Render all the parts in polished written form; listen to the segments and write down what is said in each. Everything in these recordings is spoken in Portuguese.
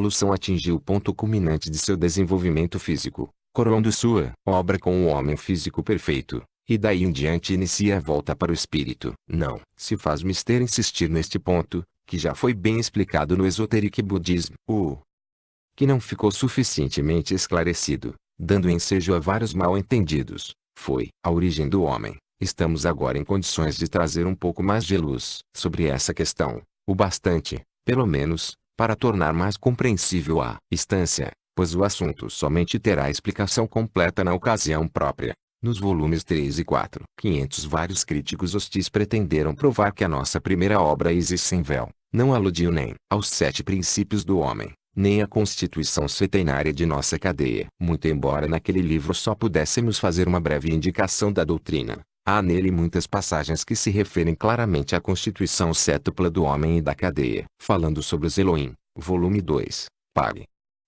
evolução atingiu o ponto culminante de seu desenvolvimento físico, coroando sua obra com o homem físico perfeito, e daí em diante inicia a volta para o espírito. Não se faz mistério insistir neste ponto, que já foi bem explicado no Esoteric Buddhism, o que não ficou suficientemente esclarecido, dando ensejo a vários mal-entendidos, foi a origem do homem. Estamos agora em condições de trazer um pouco mais de luz sobre essa questão, o bastante, pelo menos, para tornar mais compreensível a instância, pois o assunto somente terá explicação completa na ocasião própria. Nos volumes 3 e 4, 500 vários críticos hostis pretenderam provar que a nossa primeira obra Isis sem véu, não aludiu nem aos 7 princípios do homem, nem à constituição setenária de nossa cadeia. Muito embora naquele livro só pudéssemos fazer uma breve indicação da doutrina, há nele muitas passagens que se referem claramente à constituição sétupla do homem e da cadeia. Falando sobre os Elohim, volume 2, pág.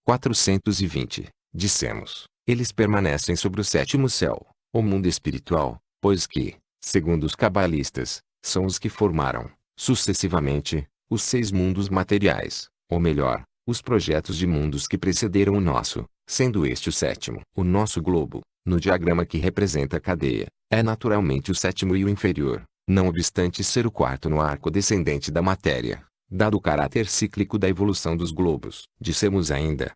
420, dissemos, eles permanecem sobre o 7º céu, o mundo espiritual, pois que, segundo os cabalistas, são os que formaram, sucessivamente, os 6 mundos materiais, ou melhor, os projetos de mundos que precederam o nosso, sendo este o 7º. O nosso globo, no diagrama que representa a cadeia, é naturalmente o 7º e o inferior, não obstante ser o 4º no arco descendente da matéria, dado o caráter cíclico da evolução dos globos. Dissemos ainda,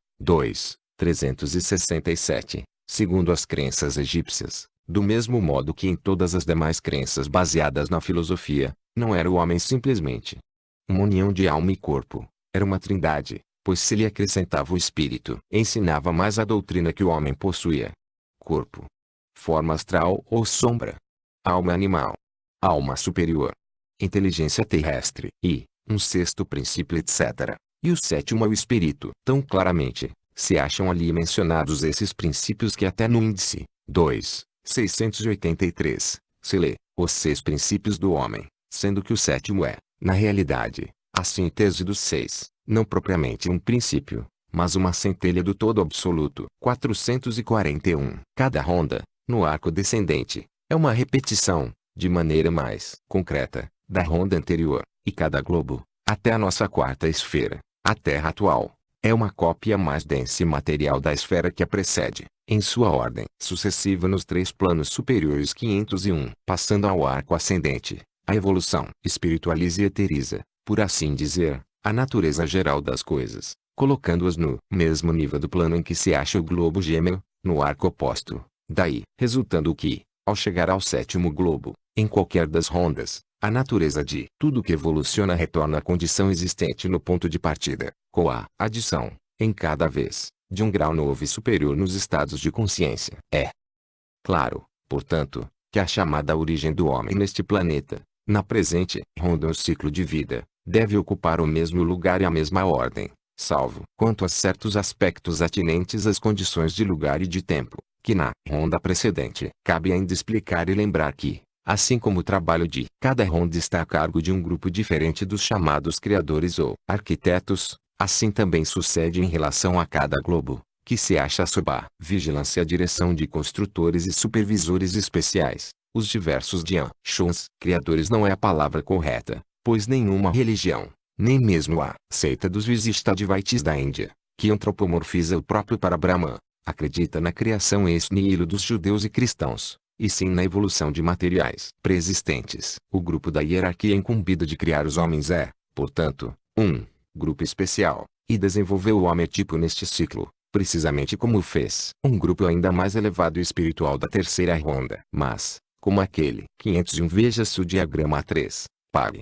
367, segundo as crenças egípcias, do mesmo modo que em todas as demais crenças baseadas na filosofia, não era o homem simplesmente uma união de alma e corpo, era uma trindade, pois se lhe acrescentava o espírito, ensinava mais a doutrina que o homem possuía: corpo, forma astral ou sombra, alma animal, alma superior, inteligência terrestre e, um 6º princípio etc. E o 7º é o espírito. Tão claramente se acham ali mencionados esses princípios que até no índice 683, se lê, os 6 princípios do homem, sendo que o 7º é, na realidade, a síntese dos 6, não propriamente um princípio, mas uma centelha do todo absoluto. 441. Cada ronda, no arco descendente, é uma repetição, de maneira mais concreta, da ronda anterior, e cada globo, até a nossa 4ª esfera, a Terra atual, é uma cópia mais densa e material da esfera que a precede, em sua ordem sucessiva nos 3 planos superiores 501. Passando ao arco ascendente, a evolução espiritualiza e eteriza, por assim dizer, a natureza geral das coisas, colocando-as no mesmo nível do plano em que se acha o globo gêmeo, no arco oposto. Daí, resultando que, ao chegar ao 7º globo, em qualquer das rondas, a natureza de tudo que evoluciona retorna à condição existente no ponto de partida, com a adição, em cada vez, de um grau novo e superior nos estados de consciência. É claro, portanto, que a chamada origem do homem neste planeta, na presente ronda ou ciclo de vida, deve ocupar o mesmo lugar e a mesma ordem, salvo quanto a certos aspectos atinentes às condições de lugar e de tempo, que na ronda precedente cabe ainda explicar e lembrar que, assim como o trabalho de cada ronda está a cargo de um grupo diferente dos chamados criadores ou arquitetos, assim também sucede em relação a cada globo, que se acha sob a vigilância e a direção de construtores e supervisores especiais. Os diversos Dian-Shuns, criadores não é a palavra correta, pois nenhuma religião, nem mesmo a seita dos Visishtadvaitis da Índia, que antropomorfiza o próprio Parabrahman, acredita na criação ex nihilo dos judeus e cristãos, e sim na evolução de materiais preexistentes. O grupo da hierarquia incumbido de criar os homens é, portanto, um grupo especial, e desenvolveu o homem tipo neste ciclo, precisamente como fez um grupo ainda mais elevado e espiritual da 3ª ronda. Mas, como aquele 501, veja-se o diagrama A3, pág.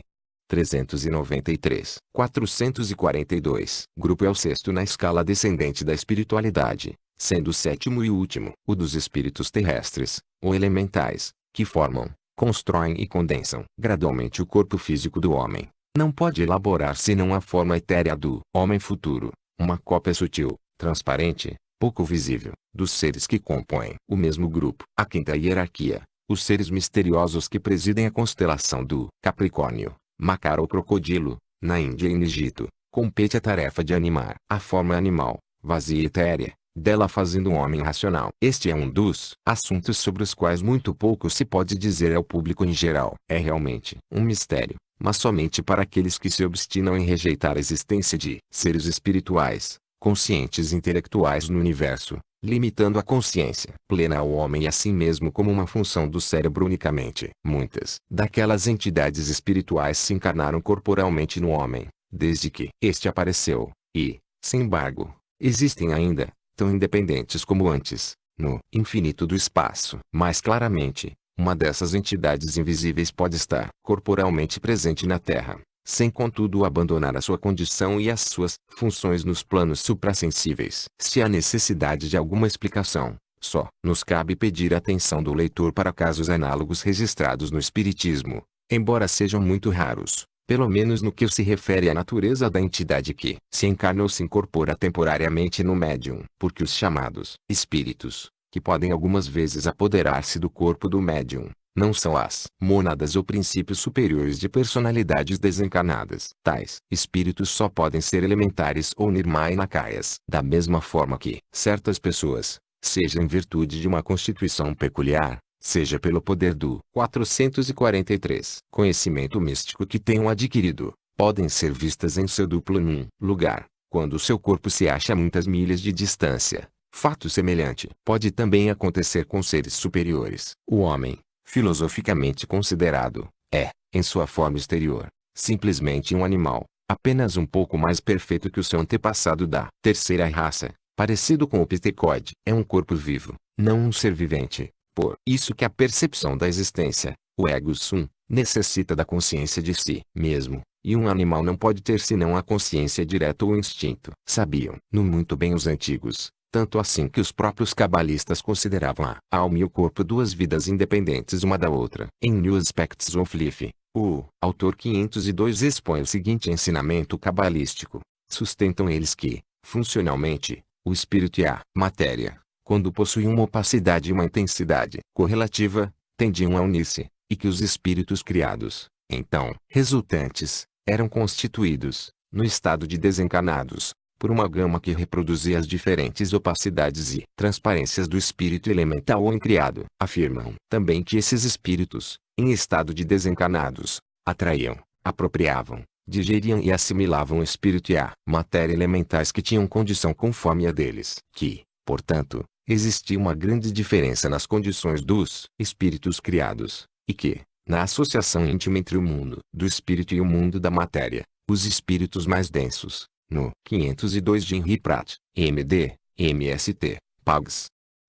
393, 442. Grupo é o 6º na escala descendente da espiritualidade, sendo o 7º e o último, o dos espíritos terrestres, ou elementais, que formam, constroem e condensam gradualmente o corpo físico do homem. Não pode elaborar senão a forma etérea do homem futuro, uma cópia sutil, transparente, pouco visível, dos seres que compõem o mesmo grupo. A 5ª hierarquia, os seres misteriosos que presidem a constelação do Capricórnio, Macara ou crocodilo, na Índia e no Egito, compete a tarefa de animar a forma animal, vazia e etérea, dela fazendo um homem racional. Este é um dos assuntos sobre os quais muito pouco se pode dizer ao público em geral. É realmente um mistério, mas somente para aqueles que se obstinam em rejeitar a existência de seres espirituais, conscientes intelectuais no universo, limitando a consciência plena ao homem e a si mesmo como uma função do cérebro unicamente. Muitas daquelas entidades espirituais se encarnaram corporalmente no homem, desde que este apareceu, e, sem embargo, existem ainda, tão independentes como antes, no infinito do espaço. Mais claramente, uma dessas entidades invisíveis pode estar corporalmente presente na Terra, sem contudo abandonar a sua condição e as suas funções nos planos suprassensíveis. Se há necessidade de alguma explicação, só nos cabe pedir a atenção do leitor para casos análogos registrados no Espiritismo, embora sejam muito raros, pelo menos no que se refere à natureza da entidade que se encarna ou se incorpora temporariamente no médium. Porque os chamados espíritos, que podem algumas vezes apoderar-se do corpo do médium, não são as mônadas ou princípios superiores de personalidades desencarnadas. Tais espíritos só podem ser elementares ou nirmainakayas. Da mesma forma que certas pessoas, seja em virtude de uma constituição peculiar, seja pelo poder do 443 conhecimento místico que tenham adquirido, podem ser vistas em seu duplo num lugar, quando o seu corpo se acha a muitas milhas de distância. Fato semelhante pode também acontecer com seres superiores. O homem, filosoficamente considerado, é, em sua forma exterior, simplesmente um animal, apenas um pouco mais perfeito que o seu antepassado da terceira raça, parecido com o psicoide. É um corpo vivo, não um ser vivente. Por isso que a percepção da existência, o ego sum, necessita da consciência de si mesmo, e um animal não pode ter senão a consciência direta ou instinto. Sabiam, no muito bem os antigos, tanto assim que os próprios cabalistas consideravam a alma e o corpo duas vidas independentes uma da outra. Em New Aspects of Life, o autor 502 expõe o seguinte ensinamento cabalístico. Sustentam eles que, funcionalmente, o espírito e a matéria, quando possuem uma opacidade e uma intensidade correlativa, tendiam a unir-se, e que os espíritos criados, então, resultantes, eram constituídos, no estado de desencarnados, por uma gama que reproduzia as diferentes opacidades e transparências do espírito elemental ou incriado. Afirmam também que esses espíritos, em estado de desencarnados, atraíam, apropriavam, digeriam e assimilavam o espírito e a matéria elementais que tinham condição conforme a deles. Que, portanto, existia uma grande diferença nas condições dos espíritos criados, e que, na associação íntima entre o mundo do espírito e o mundo da matéria, os espíritos mais densos, no 502 de Henri Prat, MD, MST, Pags.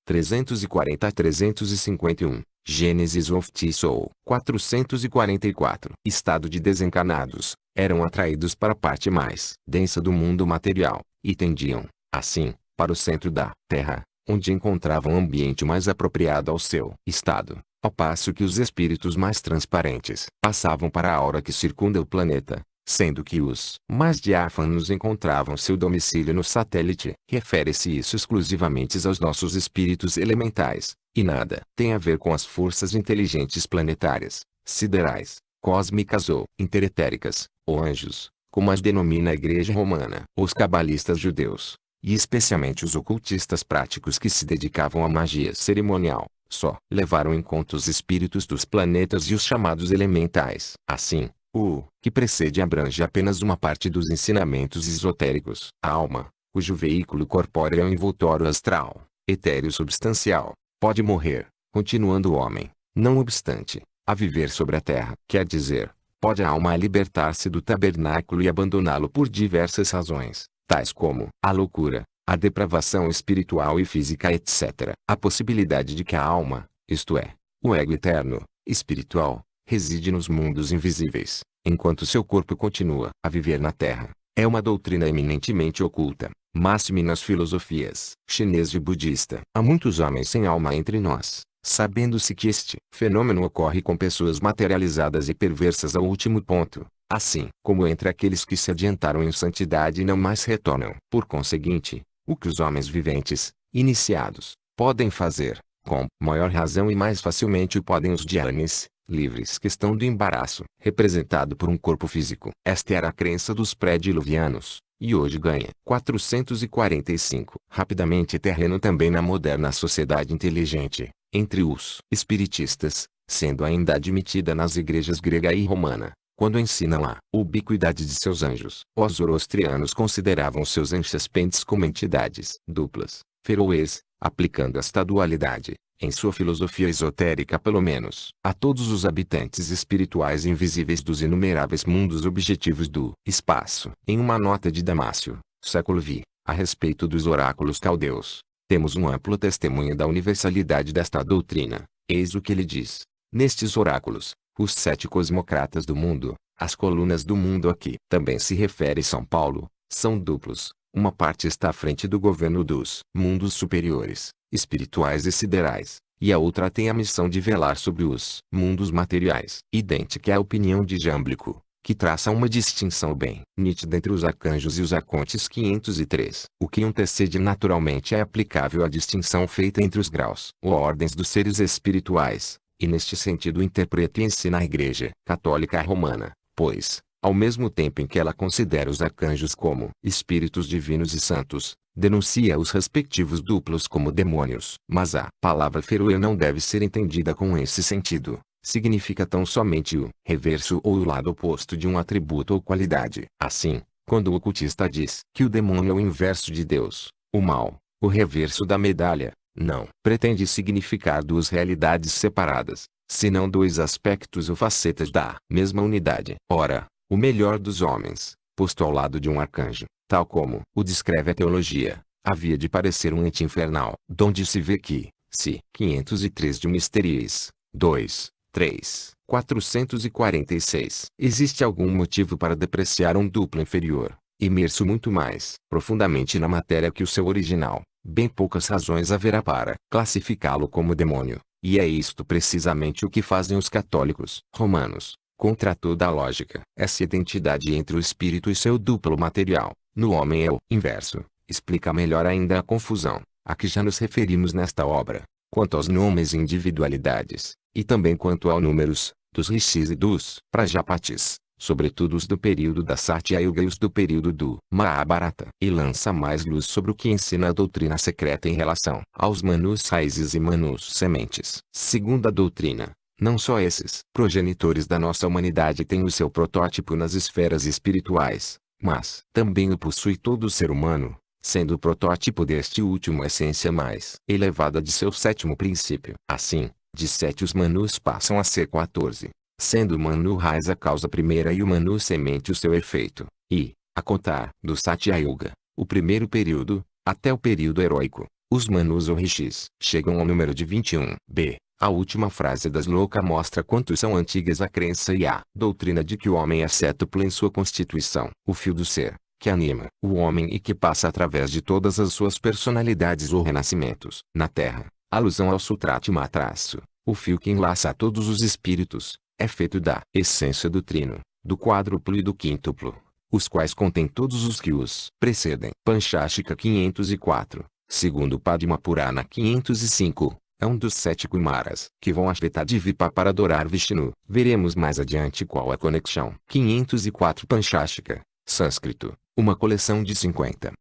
340 a 351, Genesis of the Soul. 444. Estado de desencarnados, eram atraídos para a parte mais densa do mundo material, e tendiam, assim, para o centro da Terra, onde encontravam um ambiente mais apropriado ao seu estado, ao passo que os espíritos mais transparentes passavam para a aura que circunda o planeta, sendo que os mais diáfanos encontravam seu domicílio no satélite. Refere-se isso exclusivamente aos nossos espíritos elementais, e nada tem a ver com as forças inteligentes planetárias, siderais, cósmicas ou interetéricas, ou anjos, como as denomina a Igreja Romana. Os cabalistas judeus, e especialmente os ocultistas práticos que se dedicavam à magia cerimonial, só levaram em conta os espíritos dos planetas e os chamados elementais. Assim, o que precede abrange apenas uma parte dos ensinamentos esotéricos. A alma, cujo veículo corpóreo é um envoltório astral, etéreo substancial, pode morrer, continuando o homem, não obstante, a viver sobre a terra. Quer dizer, pode a alma libertar-se do tabernáculo e abandoná-lo por diversas razões, tais como a loucura, a depravação espiritual e física, etc. A possibilidade de que a alma, isto é, o ego eterno, espiritual, reside nos mundos invisíveis, enquanto seu corpo continua a viver na Terra, é uma doutrina eminentemente oculta, máxime nas filosofias chinesa e budista. Há muitos homens sem alma entre nós, sabendo-se que este fenômeno ocorre com pessoas materializadas e perversas ao último ponto, assim como entre aqueles que se adiantaram em santidade e não mais retornam. Por conseguinte, o que os homens viventes, iniciados, podem fazer, com maior razão e mais facilmente o podem os dhyanis, livres questão do embaraço, representado por um corpo físico. Esta era a crença dos pré-diluvianos, e hoje ganha 445. Rapidamente terreno também na moderna sociedade inteligente, entre os espiritistas, sendo ainda admitida nas igrejas grega e romana, quando ensinam a ubiquidade de seus anjos. Os zoroastrianos consideravam seus anxaspentes como entidades duplas, feroes, aplicando esta dualidade, em sua filosofia esotérica pelo menos, a todos os habitantes espirituais invisíveis dos inumeráveis mundos objetivos do espaço. Em uma nota de Damácio, século V, a respeito dos oráculos caldeus, temos um amplo testemunho da universalidade desta doutrina. Eis o que ele diz. Nestes oráculos, os 7 cosmocratas do mundo, as colunas do mundo aqui, também se refere São Paulo, são duplos. Uma parte está à frente do governo dos mundos superiores, espirituais e siderais, e a outra tem a missão de velar sobre os mundos materiais. Idêntica é a opinião de Jâmblico, que traça uma distinção bem nítida entre os arcanjos e os arcontes 503. O que antecede naturalmente é aplicável à distinção feita entre os graus ou ordens dos seres espirituais, e neste sentido interpreta e ensina a Igreja Católica Romana, pois, ao mesmo tempo em que ela considera os arcanjos como espíritos divinos e santos, denuncia os respectivos duplos como demônios. Mas a palavra feroe não deve ser entendida com esse sentido. Significa tão somente o reverso ou o lado oposto de um atributo ou qualidade. Assim, quando o ocultista diz que o demônio é o inverso de Deus, o mal, o reverso da medalha, não pretende significar duas realidades separadas, senão dois aspectos ou facetas da mesma unidade. Ora, o melhor dos homens, posto ao lado de um arcanjo, tal como o descreve a teologia, havia de parecer um ente infernal, donde se vê que, se 503 de Misteries, 2, 3, 446, existe algum motivo para depreciar um duplo inferior, imerso muito mais profundamente na matéria que o seu original, bem poucas razões haverá para classificá-lo como demônio, e é isto precisamente o que fazem os católicos romanos. Contra toda a lógica, essa identidade entre o espírito e seu duplo material, no homem é o inverso, explica melhor ainda a confusão, a que já nos referimos nesta obra, quanto aos nomes e individualidades, e também quanto aos números, dos rishis e dos prajapatis, sobretudo os do período da Satya Yuga e os do período do Mahabharata, e lança mais luz sobre o que ensina a doutrina secreta em relação aos manus raízes e manus sementes. Segundo a doutrina, não só esses progenitores da nossa humanidade têm o seu protótipo nas esferas espirituais, mas também o possui todo o ser humano, sendo o protótipo deste último a essência mais elevada de seu 7º princípio. Assim, de 7 os manus passam a ser 14, sendo o manu raiz a causa primeira e o manu semente o seu efeito, e, a contar do Satya Yuga, o primeiro período, até o período heróico, os manus ou rishis chegam ao número de 21. B. A última frase das Loka mostra quanto são antigas a crença e a doutrina de que o homem é sétuplo em sua constituição, o fio do ser, que anima o homem e que passa através de todas as suas personalidades ou renascimentos. Na Terra, alusão ao Sutratima traço, o fio que enlaça a todos os espíritos, é feito da essência do trino, do quádruplo e do quíntuplo, os quais contêm todos os que os precedem. Panchashika 504, segundo Padma Purana 505. É um dos 7 Kumaras que vão a Shvetadvipa para adorar Vishnu. Veremos mais adiante qual a conexão. 504 Panchashika, sânscrito, uma coleção de 50.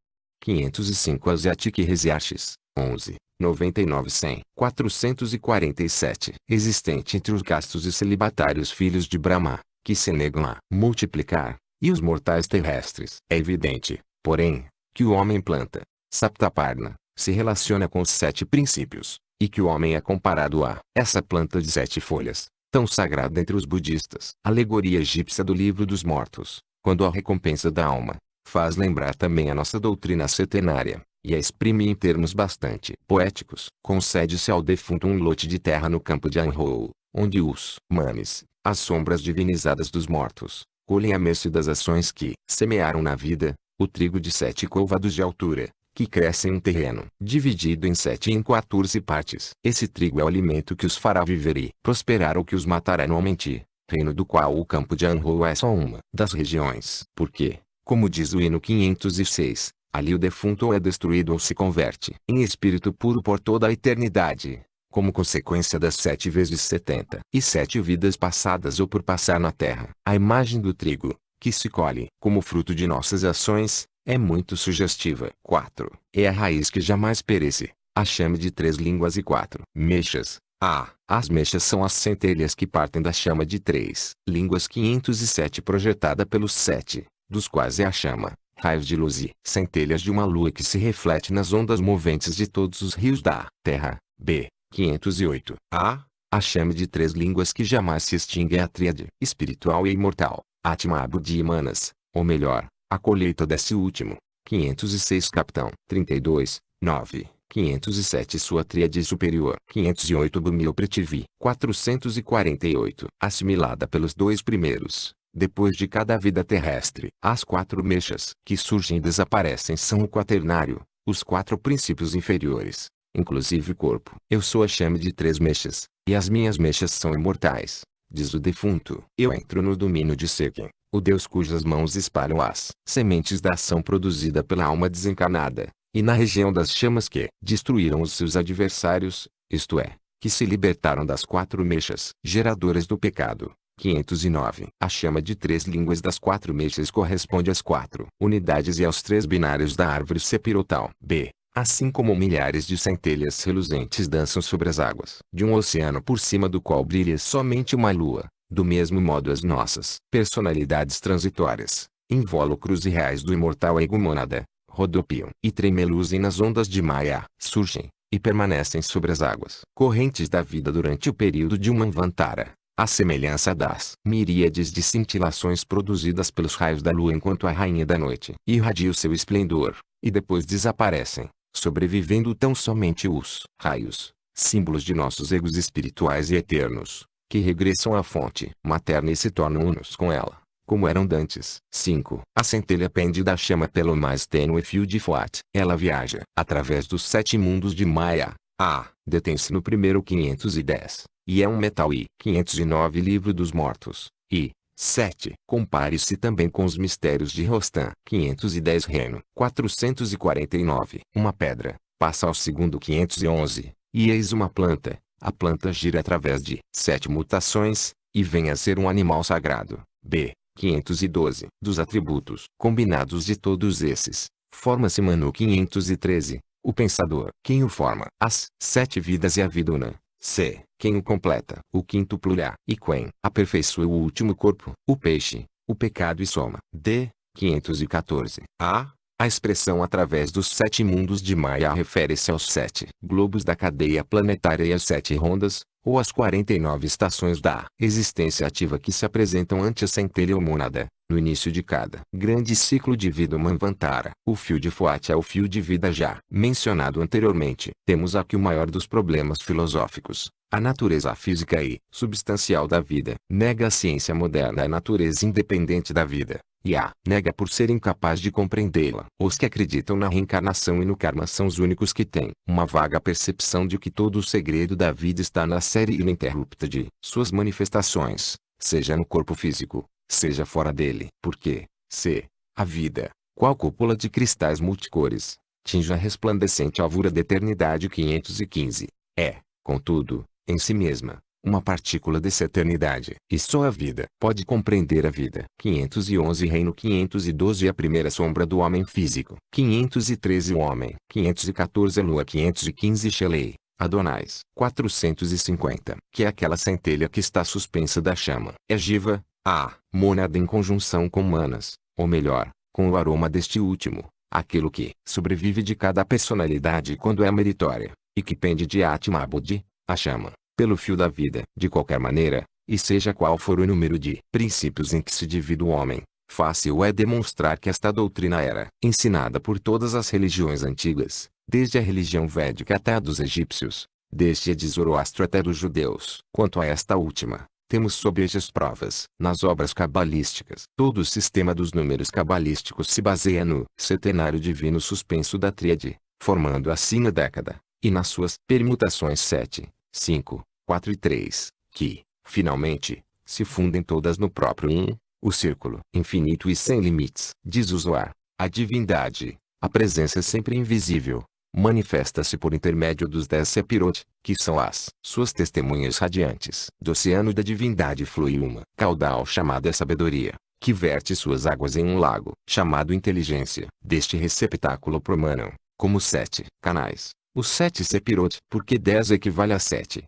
505 Asiatic Hesiarchis, 11, 99 100. 447. Existente entre os castos e celibatários filhos de Brahma, que se negam a multiplicar, e os mortais terrestres. É evidente, porém, que o homem planta, Saptaparna, se relaciona com os 7 princípios, e que o homem é comparado a essa planta de 7 folhas, tão sagrada entre os budistas. Alegoria egípcia do Livro dos Mortos, quando a recompensa da alma, faz lembrar também a nossa doutrina setenária, e a exprime em termos bastante poéticos. Concede-se ao defunto um lote de terra no campo de Anhou, onde os manes, as sombras divinizadas dos mortos, colhem a mercê das ações que semearam na vida, o trigo de 7 côvados de altura, que cresce em um terreno dividido em 7 e em 14 partes. Esse trigo é o alimento que os fará viver e prosperar ou que os matará anualmente, reino do qual o campo de Anhou é só uma das regiões. Porque, como diz o hino 506, ali o defunto ou é destruído ou se converte em espírito puro por toda a eternidade, como consequência das 7 vezes 70 e 7 vidas passadas ou por passar na terra. A imagem do trigo, que se colhe como fruto de nossas ações, é muito sugestiva. 4. É a raiz que jamais perece, a chame de 3 línguas e 4 mechas. A. As mechas são as centelhas que partem da chama de 3 línguas 507 projetada pelos 7, dos quais é a chama, raios de luz e centelhas de uma lua que se reflete nas ondas moventes de todos os rios da Terra. B. 508. A chama de 3 línguas que jamais se extingue é a tríade espiritual e imortal, Atma Buddhi e Manas, ou melhor, a colheita desse último. 506 Capitão. 32, 9. 507 Sua tríade superior. 508 Bhumil Prithvi. 448 Assimilada pelos 2 primeiros. Depois de cada vida terrestre, as 4 mechas que surgem e desaparecem são o quaternário, os 4 princípios inferiores, inclusive o corpo. Eu sou a chama de 3 mechas, e as minhas mechas são imortais, diz o defunto. Eu entro no domínio de Sekhyen, o Deus cujas mãos espalham as sementes da ação produzida pela alma desencarnada, e na região das chamas que destruíram os seus adversários, isto é, que se libertaram das 4 mechas geradoras do pecado. 509. A chama de 3 línguas das 4 mechas corresponde às 4 unidades e aos 3 binários da árvore sepirotal. B. Assim como milhares de centelhas reluzentes dançam sobre as águas de um oceano por cima do qual brilha somente uma lua, do mesmo modo as nossas personalidades transitórias, invólucros e reais do imortal ego mônada, rodopiam e tremeluzem nas ondas de Maya, surgem e permanecem sobre as águas correntes da vida durante o período de Manvantara, à semelhança das miríades de cintilações produzidas pelos raios da lua enquanto a rainha da noite irradia o seu esplendor, e depois desaparecem, sobrevivendo tão somente os raios, símbolos de nossos egos espirituais e eternos, que regressam à fonte materna e se tornam unos com ela, como eram dantes. 5. A centelha pende da chama pelo mais tênue fio de Fuat. Ela viaja através dos 7 mundos de Maya. A. Detém-se no primeiro 510, e é um metal e 509 Livro dos Mortos. E 7. Compare-se também com os mistérios de Rostam. 510 Reino. 449. Uma pedra. Passa ao segundo 511. E eis uma planta. A planta gira através de 7 mutações, e vem a ser um animal sagrado. B. 512. Dos atributos combinados de todos esses, forma-se Manu 513. O pensador. Quem o forma? As 7 vidas e a vida una. C. Quem o completa? O quíntuplo A. E quem aperfeiçoa o último corpo? O peixe. O pecado e soma. D. 514. A expressão através dos 7 mundos de Maya refere-se aos 7 globos da cadeia planetária e às 7 rondas, ou às 49 estações da existência ativa que se apresentam ante a centelha ou mônada, no início de cada grande ciclo de vida Manvantara. O fio de Fuat é o fio de vida já mencionado anteriormente. Temos aqui o maior dos problemas filosóficos. A natureza física e substancial da vida. Nega a ciência moderna a natureza independente da vida, e a nega por ser incapaz de compreendê-la. Os que acreditam na reencarnação e no karma são os únicos que têm uma vaga percepção de que todo o segredo da vida está na série ininterrupta de suas manifestações, seja no corpo físico, seja fora dele. Porque, se a vida, qual cúpula de cristais multicores, tinge a resplandecente alvura da eternidade 515, é, contudo, em si mesma, uma partícula dessa eternidade. E só a vida pode compreender a vida. 511 Reino. 512 A primeira sombra do homem físico. 513 O homem. 514 A lua. 515 Shelei, Adonais. 450. Que é aquela centelha que está suspensa da chama. É Jiva, a mônada em conjunção com Manas, ou melhor, com o aroma deste último, aquilo que sobrevive de cada personalidade quando é meritória, e que pende de Atma Buddhi, a chama, pelo fio da vida. De qualquer maneira, e seja qual for o número de princípios em que se divide o homem, fácil é demonstrar que esta doutrina era ensinada por todas as religiões antigas, desde a religião védica até a dos egípcios, desde a de Zoroastro até dos judeus. Quanto a esta última, temos sobrejas provas nas obras cabalísticas. Todo o sistema dos números cabalísticos se baseia no setenário divino suspenso da tríade, formando assim a década, e nas suas permutações 7, 5, 4 e 3, que, finalmente, se fundem todas no próprio o círculo infinito e sem limites. Diz o Zohar, a divindade, a presença sempre invisível, manifesta-se por intermédio dos 10 Sepirot, que são as suas testemunhas radiantes. Do oceano da divindade flui uma caudal chamada sabedoria, que verte suas águas em um lago chamado inteligência. Deste receptáculo promanam, como 7 canais, os 7 Sepirot, porque 10 equivale a 7.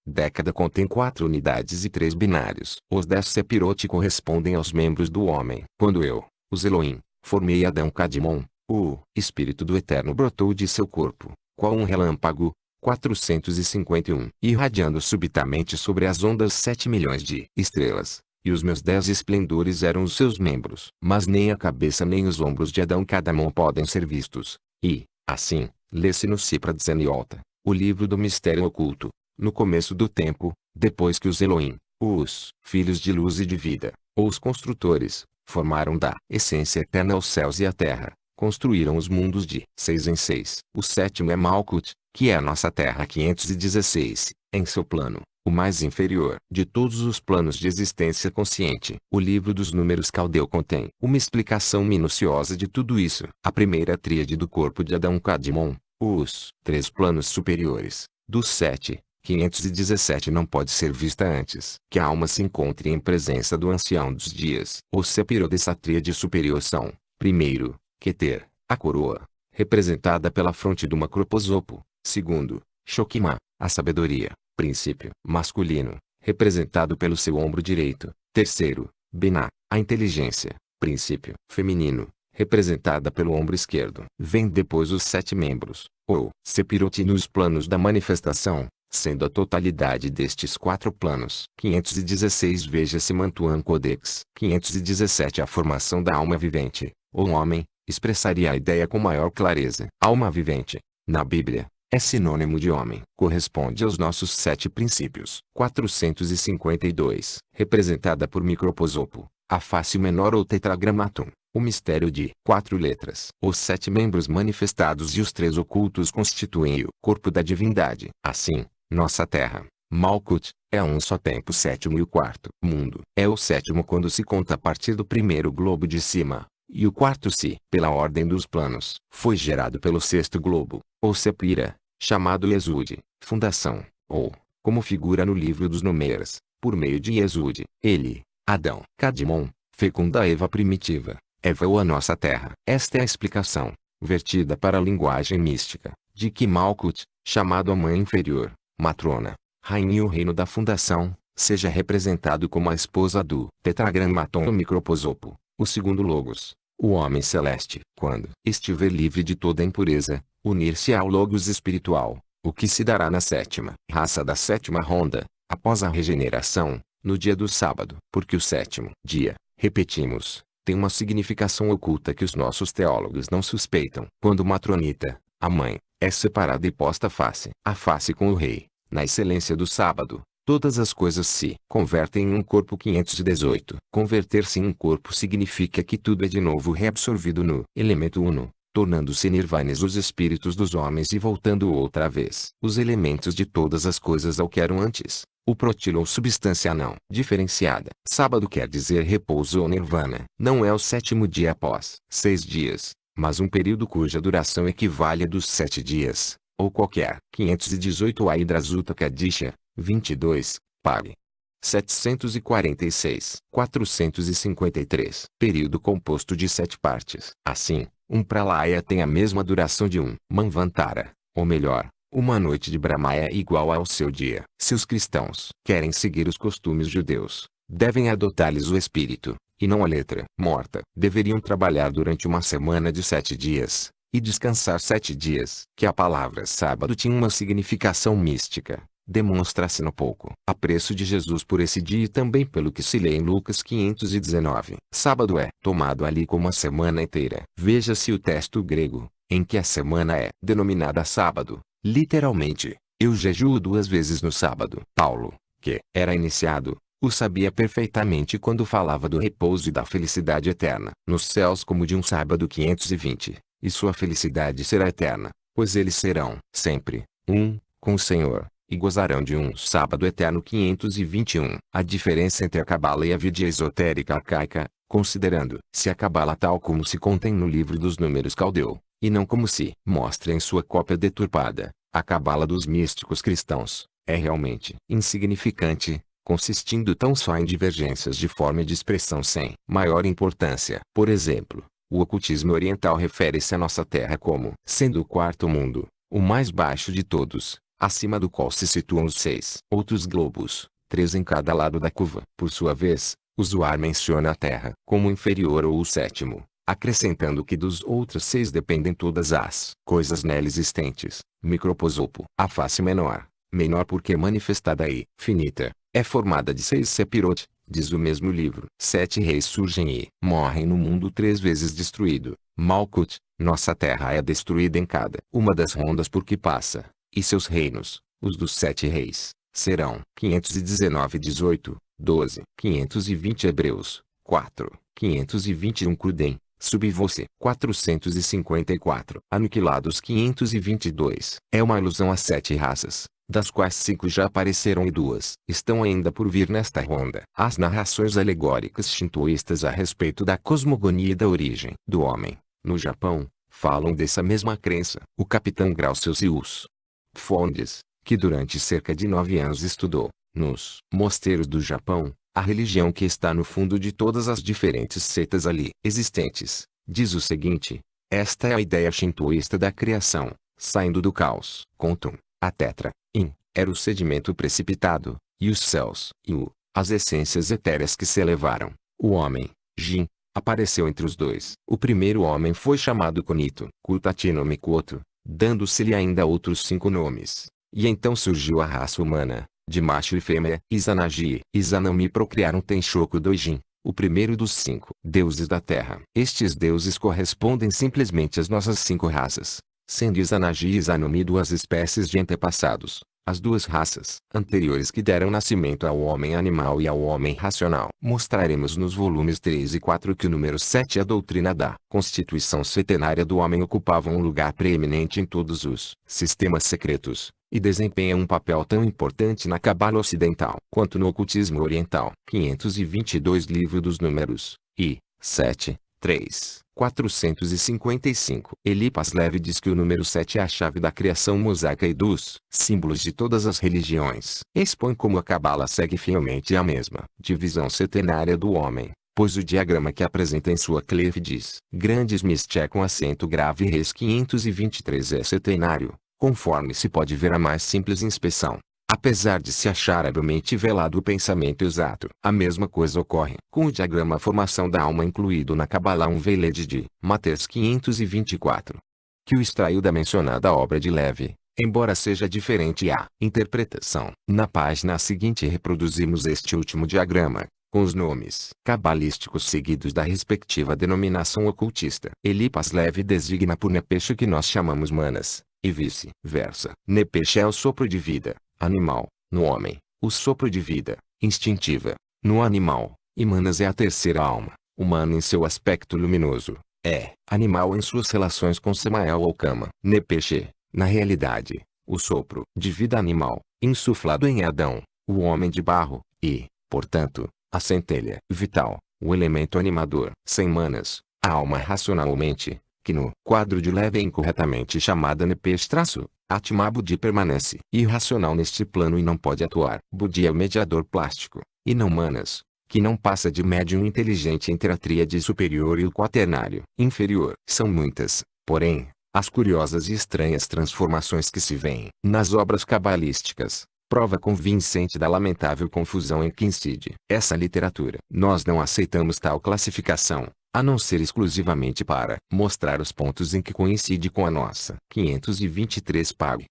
Década contém 4 unidades e 3 binários. Os 10 Sepirot correspondem aos membros do homem. Quando eu, os Elohim, formei Adão Kadmon, o Espírito do Eterno brotou de seu corpo, qual um relâmpago, 451, irradiando subitamente sobre as ondas 7 milhões de estrelas. E os meus 10 esplendores eram os seus membros. Mas nem a cabeça nem os ombros de Adão Kadmon podem ser vistos. E, assim, lê-se no Sipra Tzeniota, o livro do mistério oculto, no começo do tempo, depois que os Elohim, os filhos de luz e de vida, ou os construtores, formaram da essência eterna os céus e a terra, construíram os mundos de 6 em 6. O sétimo é Malkut, que é a nossa terra 516, em seu plano, o mais inferior de todos os planos de existência consciente. O livro dos números caldeu contém uma explicação minuciosa de tudo isso. A primeira tríade do corpo de Adão Kadmon, os 3 planos superiores, dos 7, 517 não pode ser vista antes que a alma se encontre em presença do ancião dos dias. Os Sepirot dessa tríade superior são, primeiro, Keter, a coroa, representada pela fronte do macroposopo. Segundo, Shokimah, a sabedoria, princípio masculino, representado pelo seu ombro direito. Terceiro, Binah, a inteligência, princípio feminino, representada pelo ombro esquerdo. Vem depois os 7 membros, ou Sepirot nos planos da manifestação, sendo a totalidade destes 4 planos. 516 Veja-se Mantuan Codex. 517 A formação da alma vivente, ou homem, expressaria a ideia com maior clareza. Alma vivente, na Bíblia, é sinônimo de homem. Corresponde aos nossos 7 princípios. 452 Representada por microposopo, a face menor ou tetragramatum, o mistério de 4 letras. Os 7 membros manifestados e os 3 ocultos constituem o corpo da divindade. Assim, nossa terra, Malkut, é a um só tempo o sétimo e o quarto. Mundo é o sétimo quando se conta a partir do primeiro globo de cima, e o quarto se, pela ordem dos planos, foi gerado pelo sexto globo, ou Sepira, chamado Yesud, fundação, ou, como figura no livro dos Números, por meio de Yesud, ele, Adão Kadmon, fecunda a Eva primitiva, Eva ou a nossa terra. Esta é a explicação, vertida para a linguagem mística, de que Malkut, chamado a mãe inferior, matrona, rainha e o reino da fundação, seja representado como a esposa do tetragramaton microposopo, o segundo logos, o homem celeste. Quando estiver livre de toda impureza, unir-se ao logos espiritual, o que se dará na sétima raça da sétima ronda, após a regeneração, no dia do sábado. Porque o sétimo dia, repetimos, tem uma significação oculta que os nossos teólogos não suspeitam. Quando Matronita, a mãe, é separada e posta face a face com o rei, na excelência do sábado, todas as coisas se convertem em um corpo. 518 Converter-se em um corpo significa que tudo é de novo reabsorvido no elemento uno, tornando-se nirvanes os espíritos dos homens e voltando outra vez os elementos de todas as coisas ao que eram antes. O protilo ou substância não diferenciada. Sábado quer dizer repouso ou nirvana. Não é o sétimo dia após 6 dias, mas um período cuja duração equivale a dos 7 dias, ou qualquer. 518 Aidrazuta Kadisha, 22, Pag. 746. 453. Período composto de 7 partes. Assim, um Pralaya tem a mesma duração de um Manvantara, ou melhor, uma noite de Brahmaya é igual ao seu dia. Se os cristãos querem seguir os costumes judeus, devem adotar-lhes o espírito, e não a letra morta. Deveriam trabalhar durante uma semana de 7 dias, e descansar 7 dias. Que a palavra sábado tinha uma significação mística, demonstra-se no pouco apreço de Jesus por esse dia e também pelo que se lê em Lucas 519. Sábado é tomado ali como a semana inteira. Veja-se o texto grego, em que a semana é denominada sábado. Literalmente, eu jejuo 2 vezes no sábado. Paulo, que era iniciado, o sabia perfeitamente quando falava do repouso e da felicidade eterna nos céus como de um sábado 520, e sua felicidade será eterna, pois eles serão sempre com o Senhor, e gozarão de um sábado eterno. 521. A diferença entre a Cabala e a Vidya esotérica arcaica, considerando-se a Cabala tal como se contém no livro dos Números caldeu, e não como se mostra em sua cópia deturpada, a Cabala dos místicos cristãos, é realmente insignificante, consistindo tão só em divergências de forma e de expressão sem maior importância. Por exemplo, o ocultismo oriental refere-se à nossa Terra como sendo o quarto mundo, o mais baixo de todos, acima do qual se situam os 6 outros globos, 3 em cada lado da curva. Por sua vez, o Zohar menciona a Terra como inferior ou o 7º, acrescentando que dos outros 6 dependem todas as coisas nela existentes. Microposopo, a face menor, menor porque manifestada e finita, é formada de 6 sepirot, diz o mesmo livro. 7 reis surgem e morrem no mundo 3 vezes destruído. Malkut, nossa terra é destruída em cada uma das rondas por que passa, e seus reinos, os dos 7 reis, serão 519 18, 12, 520 Hebreus, 4, 521 Crudem, Subvoce, 454. Aniquilados 522. É uma alusão a 7 raças, das quais 5 já apareceram e 2 estão ainda por vir nesta ronda. As narrações alegóricas shintoístas a respeito da cosmogonia e da origem do homem, no Japão, falam dessa mesma crença. O capitão Grau Celsius Fondes, que durante cerca de 9 anos estudou, nos mosteiros do Japão, a religião que está no fundo de todas as diferentes seitas ali existentes, diz o seguinte: esta é a ideia shintoísta da criação, saindo do caos. Contum, a tetra, in, era o sedimento precipitado, e os céus, as essências etéreas que se elevaram. O homem, Jin, apareceu entre os dois. O primeiro homem foi chamado Konito, Kutatino Mikoto, dando-se-lhe ainda outros 5 nomes. E então surgiu a raça humana, de macho e fêmea. Izanagi e Izanami procriaram Tenshoku Doijin, o primeiro dos 5 deuses da terra. Estes deuses correspondem simplesmente às nossas 5 raças, sendo Izanagi e Izanami 2 espécies de antepassados, as 2 raças anteriores que deram nascimento ao homem animal e ao homem racional. Mostraremos nos volumes 3 e 4 que o número 7 e a doutrina da constituição setenária do homem ocupavam um lugar preeminente em todos os sistemas secretos, e desempenha um papel tão importante na Cabala ocidental quanto no ocultismo oriental. 522 Livro dos Números, I, 7, 3, 455. Elipas Levi diz que o número 7 é a chave da criação mosaica e dos símbolos de todas as religiões. Expõe como a Cabala segue fielmente a mesma divisão setenária do homem, pois o diagrama que apresenta em sua clefe diz: Grandes Misté com acento grave Res 523 é setenário, conforme se pode ver a mais simples inspeção. Apesar de se achar habilmente velado o pensamento exato, a mesma coisa ocorre com o diagrama formação da alma incluído na Kabbalah Veled de Mateus 524, que o extraiu da mencionada obra de Levi, embora seja diferente a interpretação. Na página seguinte reproduzimos este último diagrama, com os nomes cabalísticos seguidos da respectiva denominação ocultista. Elipas Levi designa por Nepesh o que nós chamamos manas, e vice-versa. Nepesh é o sopro de vida animal, no homem, o sopro de vida instintiva, no animal, e manas é a terceira alma, humana em seu aspecto luminoso, animal em suas relações com Samael ou Kama. Nepesh, na realidade, o sopro de vida animal, insuflado em Adão, o homem de barro, e, portanto, a centelha vital, o elemento animador. Sem manas, a alma racionalmente, que no quadro de Levi é incorretamente chamada Nepesh Atma Budi permanece irracional neste plano e não pode atuar. Budi é o mediador plástico, e não manas, que não passa de médium inteligente entre a tríade superior e o quaternário inferior. São muitas, porém, as curiosas e estranhas transformações que se veem nas obras cabalísticas, prova convincente da lamentável confusão em que incide essa literatura. Nós não aceitamos tal classificação, a não ser exclusivamente para mostrar os pontos em que coincide com a nossa. 523 Pag.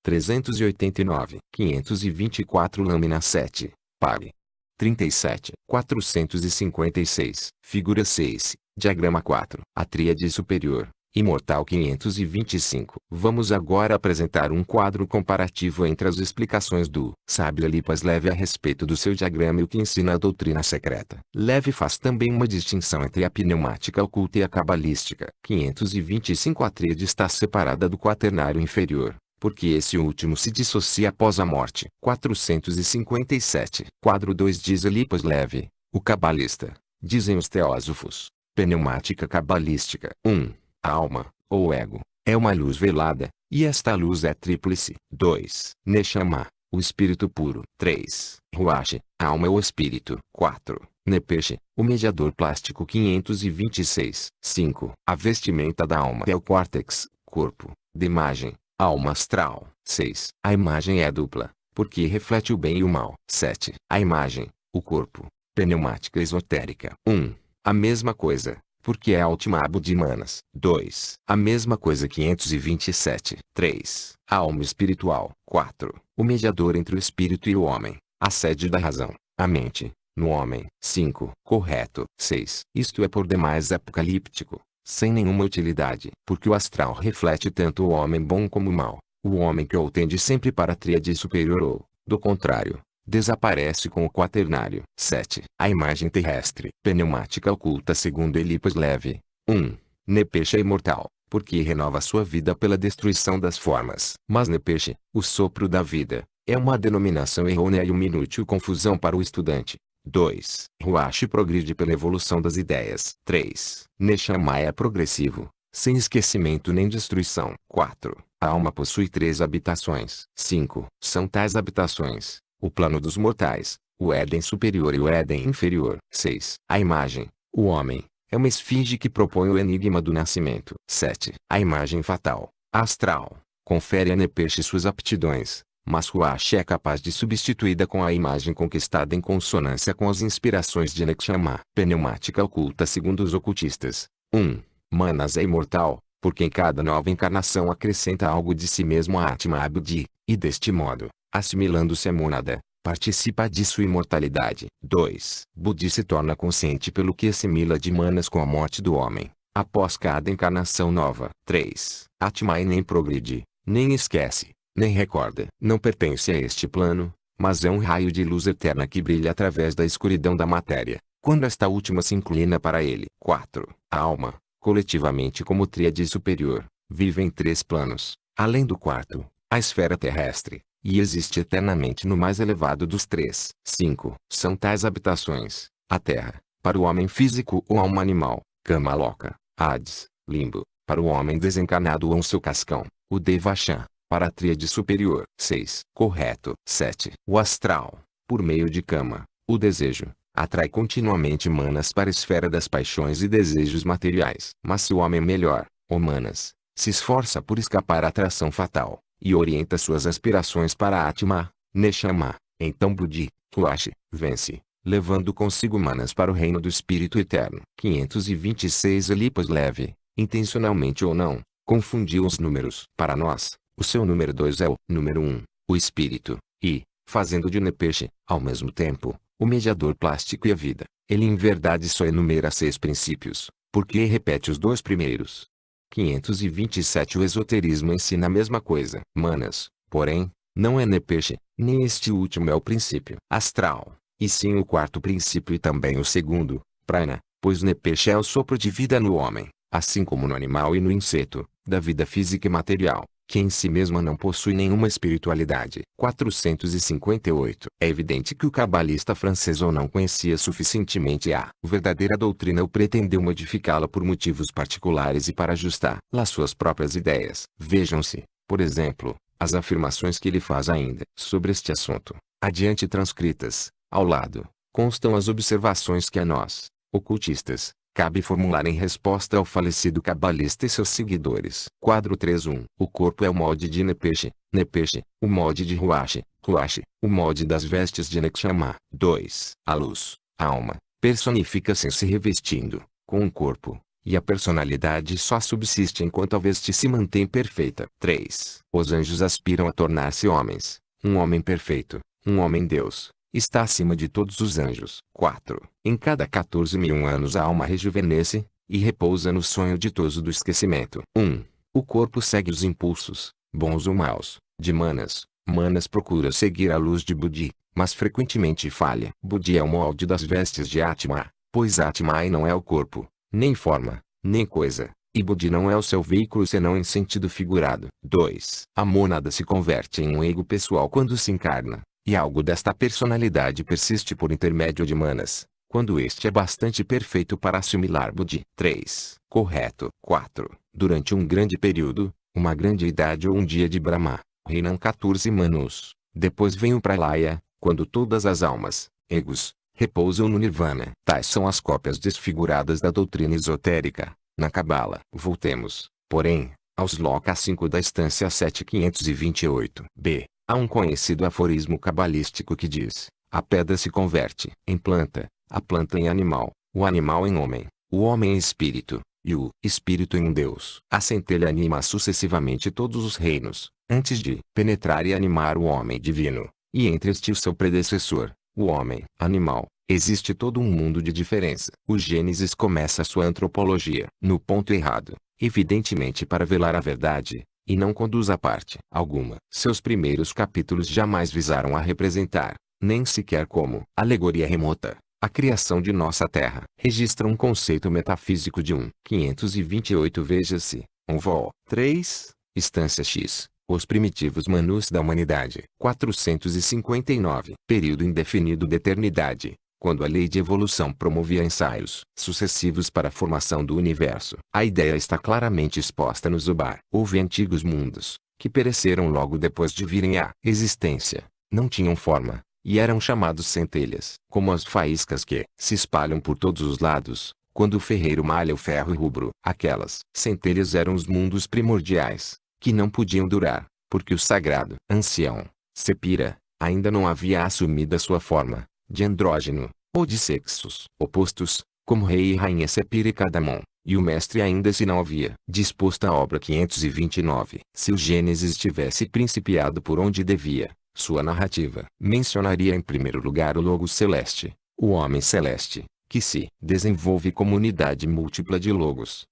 389. 524 Lâmina 7. Pag. 37. 456. Figura 6. Diagrama 4. A tríade superior. Imortal 525. Vamos agora apresentar um quadro comparativo entre as explicações do sábio Elipas Levi a respeito do seu diagrama e o que ensina a doutrina secreta. Levi faz também uma distinção entre a pneumática oculta e a cabalística. 525 A tríade está separada do quaternário inferior, porque esse último se dissocia após a morte. 457. Quadro 2 diz Elipas Levi, o cabalista, dizem os teósofos, pneumática cabalística. 1. A alma, ou ego, é uma luz velada, e esta luz é tríplice. 2. Neshama, o espírito puro. 3. Ruach, a alma ou espírito. 4. Nepesh, o mediador plástico. 526. 5. A vestimenta da alma é o córtex, corpo, de imagem, Alma astral. 6. A imagem é dupla, porque reflete o bem e o mal. 7. A imagem, o corpo. Pneumática esotérica. 1. A mesma coisa, porque é a última abo de Manas. 2. A mesma coisa 527. 3. A alma espiritual. 4. O mediador entre o espírito e o homem. A sede da razão, a mente, no homem. 5. Correto. 6. Isto é por demais apocalíptico, sem nenhuma utilidade. Porque o astral reflete tanto o homem bom como o mau. O homem que o tende sempre para a tríade superior ou, do contrário, desaparece com o quaternário. 7. A imagem terrestre. Pneumática oculta segundo Elipas Leve. 1. Nepesh é imortal, porque renova sua vida pela destruição das formas. Mas Nepesh, o sopro da vida, é uma denominação errônea e uma inútil confusão para o estudante. 2. Ruach progride pela evolução das ideias. 3. Neshama é progressivo, sem esquecimento nem destruição. 4. A alma possui 3 habitações. 5. São tais habitações: o plano dos mortais, o Éden superior e o Éden inferior. 6. A imagem, o homem, é uma esfinge que propõe o enigma do nascimento. 7. A imagem fatal, astral, confere a Nepesh suas aptidões, mas Ruach é capaz de substituída com a imagem conquistada em consonância com as inspirações de Neshama. Pneumática oculta segundo os ocultistas. 1. Manas é imortal, porque em cada nova encarnação acrescenta algo de si mesmo a Atma Abdi, e deste modo, assimilando-se a mônada, participa de sua imortalidade. 2. Budi se torna consciente pelo que assimila de Manas com a morte do homem, após cada encarnação nova. 3. Atma nem progride, nem esquece, nem recorda. Não pertence a este plano, mas é um raio de luz eterna que brilha através da escuridão da matéria, quando esta última se inclina para ele. 4. A alma, coletivamente como tríade superior, vive em 3 planos, além do quarto, a esfera terrestre, e existe eternamente no mais elevado dos 3. 5. São tais habitações: a terra, para o homem físico ou alma animal; cama loca, Hades, limbo, para o homem desencarnado ou seu cascão; o Devachan, para a tríade superior. 6. Correto. 7. O astral, por meio de cama, o desejo, atrai continuamente Manas para a esfera das paixões e desejos materiais. Mas se o homem melhor, ou Manas, se esforça por escapar à atração fatal, e orienta suas aspirações para Atma, Neshama, então Budi, Ruach, vence, levando consigo Manas para o reino do Espírito Eterno. 526 Elipas Leve, intencionalmente ou não, confundiu os números. Para nós, o seu número 2 é o número 1, o Espírito, e, fazendo de Nepesh, ao mesmo tempo, o mediador plástico e a vida, ele em verdade só enumera 6 princípios, porque repete os 2 primeiros. 527 O esoterismo ensina a mesma coisa. Manas, porém, não é Nepesh, nem este último é o princípio astral, e sim o quarto princípio e também o segundo, Prana, pois Nepesh é o sopro de vida no homem, assim como no animal e no inseto, da vida física e material, que em si mesma não possui nenhuma espiritualidade. 458 É evidente que o cabalista francês ou não conhecia suficientemente a verdadeira doutrina ou pretendeu modificá-la por motivos particulares e para ajustar lá suas próprias ideias. Vejam-se, por exemplo, as afirmações que ele faz ainda sobre este assunto, adiante transcritas. Ao lado, constam as observações que a nós, ocultistas, cabe formular em resposta ao falecido cabalista e seus seguidores. Quadro 3.1 O corpo é o molde de Nepesh, Nepesh, o molde de Ruach, Ruach, o molde das vestes de Neshama. 2. A luz, a alma, personifica-se se revestindo, com um corpo, e a personalidade só subsiste enquanto a veste se mantém perfeita. 3. Os anjos aspiram a tornar-se homens, um homem perfeito, um homem-deus. Está acima de todos os anjos. 4. Em cada 14.000 anos a alma rejuvenesce, e repousa no sonho ditoso do esquecimento. 1. O corpo segue os impulsos, bons ou maus, de Manas. Manas procura seguir a luz de Budi, mas frequentemente falha. Budi é o molde das vestes de Atma, pois Atma não é o corpo, nem forma, nem coisa, e Budi não é o seu veículo senão em sentido figurado. 2. A mônada se converte em um ego pessoal quando se encarna, e algo desta personalidade persiste por intermédio de Manas, quando este é bastante perfeito para assimilar Budi. 3. Correto. 4. Durante um grande período, uma grande idade ou um dia de Brahma, reinam 14 Manus. Depois vem o Pralaya, quando todas as almas, egos, repousam no Nirvana. Tais são as cópias desfiguradas da doutrina esotérica, na Cabala. Voltemos, porém, Aos Loca 5 da Estância 7528. B. Há um conhecido aforismo cabalístico que diz: a pedra se converte em planta, a planta em animal, o animal em homem, o homem em espírito, e o espírito em Deus. A centelha anima sucessivamente todos os reinos, antes de penetrar e animar o homem divino, e entre este e o seu predecessor, o homem animal, existe todo um mundo de diferença. O Gênesis começa sua antropologia no ponto errado, evidentemente para velar a verdade, e não conduz a parte alguma. Seus primeiros capítulos jamais visaram a representar, nem sequer como alegoria remota, a criação de nossa Terra. Registra um conceito metafísico de 528. Veja-se, vol. 3, Estância X. Os primitivos manus da humanidade. 459. Período indefinido de eternidade. Quando a lei de evolução promovia ensaios sucessivos para a formação do universo. A ideia está claramente exposta no Zubar. Houve antigos mundos, que pereceram logo depois de virem à existência. Não tinham forma, e eram chamados centelhas. Como as faíscas que se espalham por todos os lados, quando o ferreiro malha o ferro rubro. Aquelas centelhas eram os mundos primordiais, que não podiam durar, porque o sagrado ancião, Sepira, ainda não havia assumido a sua forma de andrógeno, ou de sexos opostos, como rei e rainha Sepira e Cadamon, e o mestre ainda se não havia disposto a obra 529. Se o Gênesis tivesse principiado por onde devia, sua narrativa mencionaria em primeiro lugar o Logos celeste, o homem celeste, que se desenvolve como unidade múltipla de logos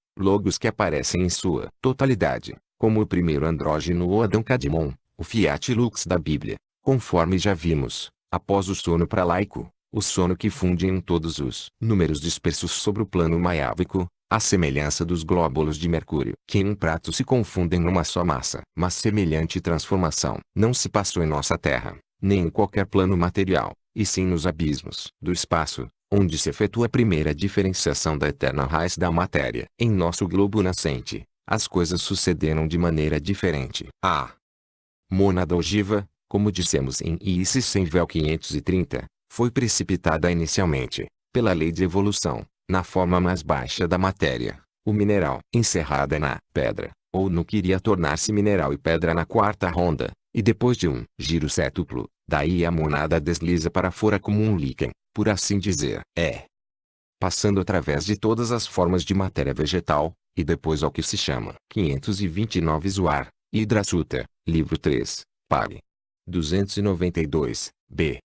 que aparecem em sua totalidade, como o primeiro andrógeno ou Adão Cadmon, o Fiat Lux da Bíblia, conforme já vimos. Após o sono pralaico, o sono que funde em todos os números dispersos sobre o plano maiávico, a semelhança dos glóbulos de mercúrio que em um prato se confundem numa só massa. Mas semelhante transformação não se passou em nossa Terra, nem em qualquer plano material, e sim nos abismos do espaço, onde se efetua a primeira diferenciação da eterna raiz da matéria. Em nosso globo nascente, as coisas sucederam de maneira diferente. A mônada ogiva, como dissemos em Isis sem véu 530, foi precipitada inicialmente, pela lei de evolução, na forma mais baixa da matéria, o mineral, encerrada na pedra, ou no que iria tornar-se mineral e pedra na quarta ronda, e depois de um giro cétuplo, daí a mônada desliza para fora como um líquen, por assim dizer, passando através de todas as formas de matéria vegetal, e depois ao que se chama 529 Zoar, Hidra Sutta, livro 3, Pag. 292, b.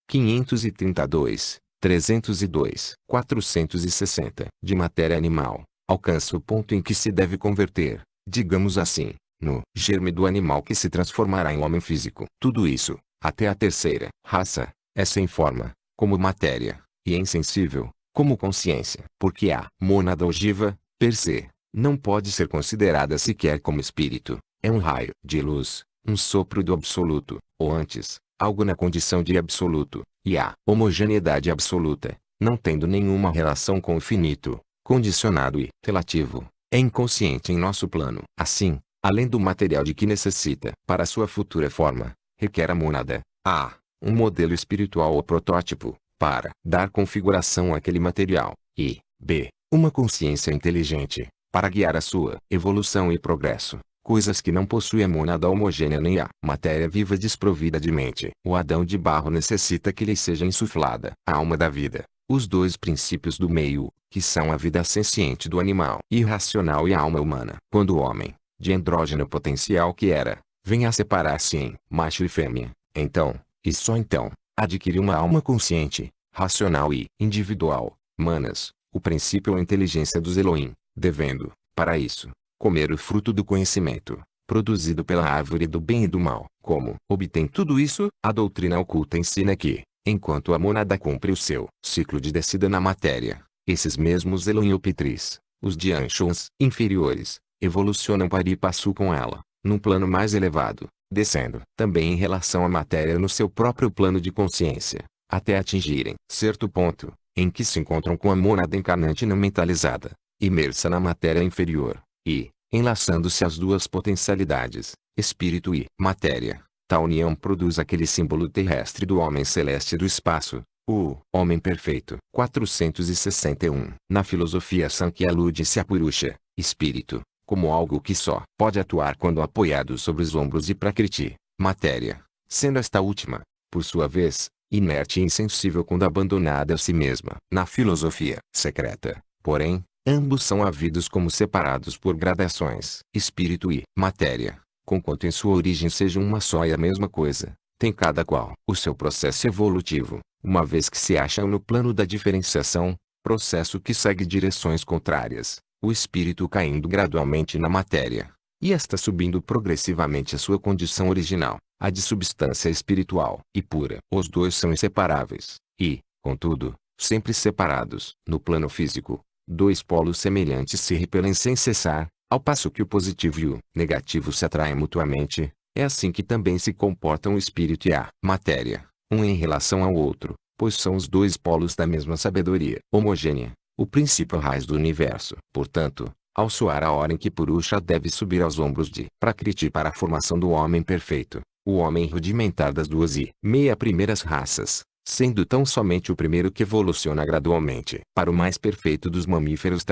532, 302, 460, de matéria animal, alcança o ponto em que se deve converter, digamos assim, no germe do animal que se transformará em homem físico. Tudo isso, até a terceira raça, é sem forma, como matéria, e é insensível, como consciência. Porque a mônada ogiva, per se, não pode ser considerada sequer como espírito, é um raio de luz, um sopro do absoluto, ou antes, algo na condição de absoluto, e a homogeneidade absoluta, não tendo nenhuma relação com o finito, condicionado e relativo, é inconsciente em nosso plano. Assim, além do material de que necessita para sua futura forma, requer a mônada, a, um modelo espiritual ou protótipo, para dar configuração àquele material, e, b, uma consciência inteligente, para guiar a sua evolução e progresso. Coisas que não possui a mônada homogênea nem a matéria viva desprovida de mente. O Adão de barro necessita que lhe seja insuflada a alma da vida, os dois princípios do meio, que são a vida senciente do animal irracional e a alma humana. Quando o homem, de andrógeno potencial que era, vem a separar-se em macho e fêmea, então, e só então, adquire uma alma consciente, racional e individual, manas, o princípio ou inteligência dos Elohim, devendo, para isso, comer o fruto do conhecimento, produzido pela árvore do bem e do mal. Como obtém tudo isso? A doutrina oculta ensina que, enquanto a mônada cumpre o seu ciclo de descida na matéria, esses mesmos Elohim ou Pitris, os Dianshons inferiores, evolucionam para ir passo com ela, num plano mais elevado, descendo também em relação à matéria no seu próprio plano de consciência, até atingirem certo ponto, em que se encontram com a mônada encarnante não mentalizada, imersa na matéria inferior. E, enlaçando-se as duas potencialidades, espírito e matéria, tal união produz aquele símbolo terrestre do homem celeste do espaço, o homem perfeito. 461. Na filosofia Sankhya alude-se a Purusha, espírito, como algo que só pode atuar quando apoiado sobre os ombros de Prakriti, matéria, sendo esta última, por sua vez, inerte e insensível quando abandonada a si mesma. Na filosofia secreta, porém, ambos são havidos como separados por gradações. Espírito e matéria, conquanto em sua origem sejam uma só e a mesma coisa, tem cada qual o seu processo evolutivo, uma vez que se acham no plano da diferenciação, processo que segue direções contrárias, o espírito caindo gradualmente na matéria, e esta subindo progressivamente a sua condição original, a de substância espiritual e pura. Os dois são inseparáveis, e, contudo, sempre separados. No plano físico, dois polos semelhantes se repelem sem cessar, ao passo que o positivo e o negativo se atraem mutuamente. É assim que também se comportam o espírito e a matéria, um em relação ao outro, pois são os dois polos da mesma sabedoria homogênea, o princípio raiz do universo. Portanto, ao soar a hora em que Purusha deve subir aos ombros de Prakriti para a formação do homem perfeito, o homem rudimentar das 2,5 primeiras raças, sendo tão somente o primeiro que evoluciona gradualmente para o mais perfeito dos mamíferos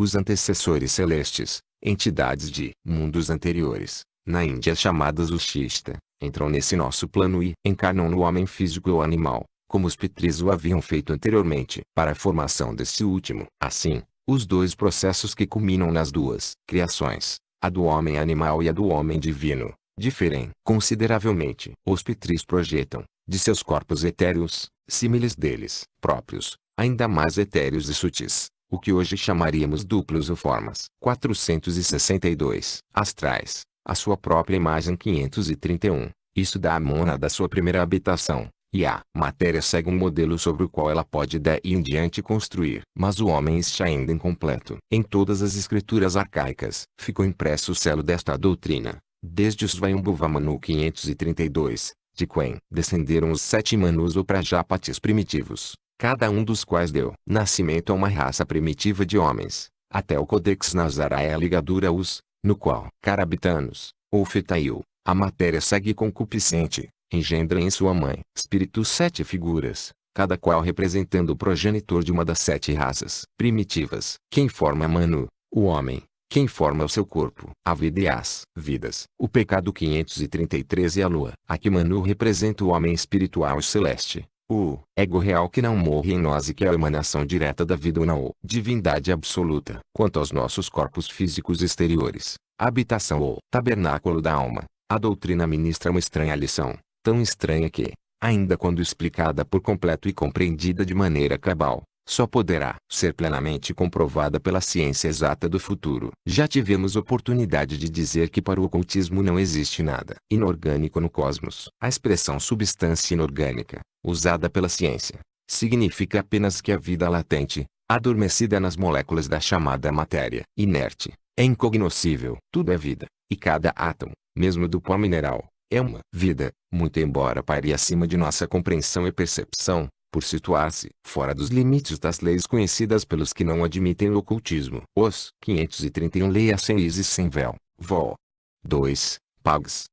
os antecessores celestes, entidades de mundos anteriores, na Índia chamadas Ushishta, entram nesse nosso plano e encarnam no homem físico ou animal, como os Pitris o haviam feito anteriormente, para a formação deste último. Assim, os dois processos que culminam nas duas criações, a do homem animal e a do homem divino, diferem consideravelmente. Os Pitris projetam, de seus corpos etéreos, símiles deles próprios, ainda mais etéreos e sutis, o que hoje chamaríamos duplos ou formas. 462. Astrais, a sua própria imagem. 531. Isso dá à mônada sua primeira habitação, e a matéria segue um modelo sobre o qual ela pode daí em diante construir. Mas o homem está ainda incompleto. Em todas as escrituras arcaicas ficou impresso o selo desta doutrina. Desde o Svayambhuva Manu 532, de quem descenderam os 7 Manus ou Prajapatis primitivos, cada um dos quais deu nascimento a uma raça primitiva de homens, até o Codex Nazaraya Ligadura Us, no qual Carabitanos, ou Fetail, a matéria segue concupiscente, engendra em sua mãe espíritos 7 figuras, cada qual representando o progenitor de uma das 7 raças primitivas. Quem forma Manu, o homem, quem forma o seu corpo, a vida e as vidas. O pecado. 533 e a lua. Aqui Manu representa o homem espiritual e celeste, o ego real que não morre em nós e que é a emanação direta da vida una ou divindade absoluta. Quanto aos nossos corpos físicos exteriores, a habitação ou tabernáculo da alma, a doutrina ministra uma estranha lição, tão estranha que, ainda quando explicada por completo e compreendida de maneira cabal, só poderá ser plenamente comprovada pela ciência exata do futuro. Já tivemos oportunidade de dizer que para o ocultismo não existe nada inorgânico no cosmos. A expressão substância inorgânica, usada pela ciência, significa apenas que a vida latente, adormecida nas moléculas da chamada matéria inerte, é incognoscível. Tudo é vida, e cada átomo, mesmo do pó mineral, é uma vida, muito embora pare acima de nossa compreensão e percepção, por situar-se fora dos limites das leis conhecidas pelos que não admitem o ocultismo. Os 531 Leia sem Isis sem véu, Vol. 2, Pags.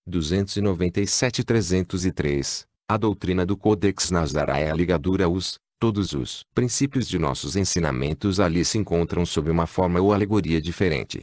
297-303, a doutrina do Codex Nazaraya Ligadura Us, todos os princípios de nossos ensinamentos ali se encontram sob uma forma ou alegoria diferente.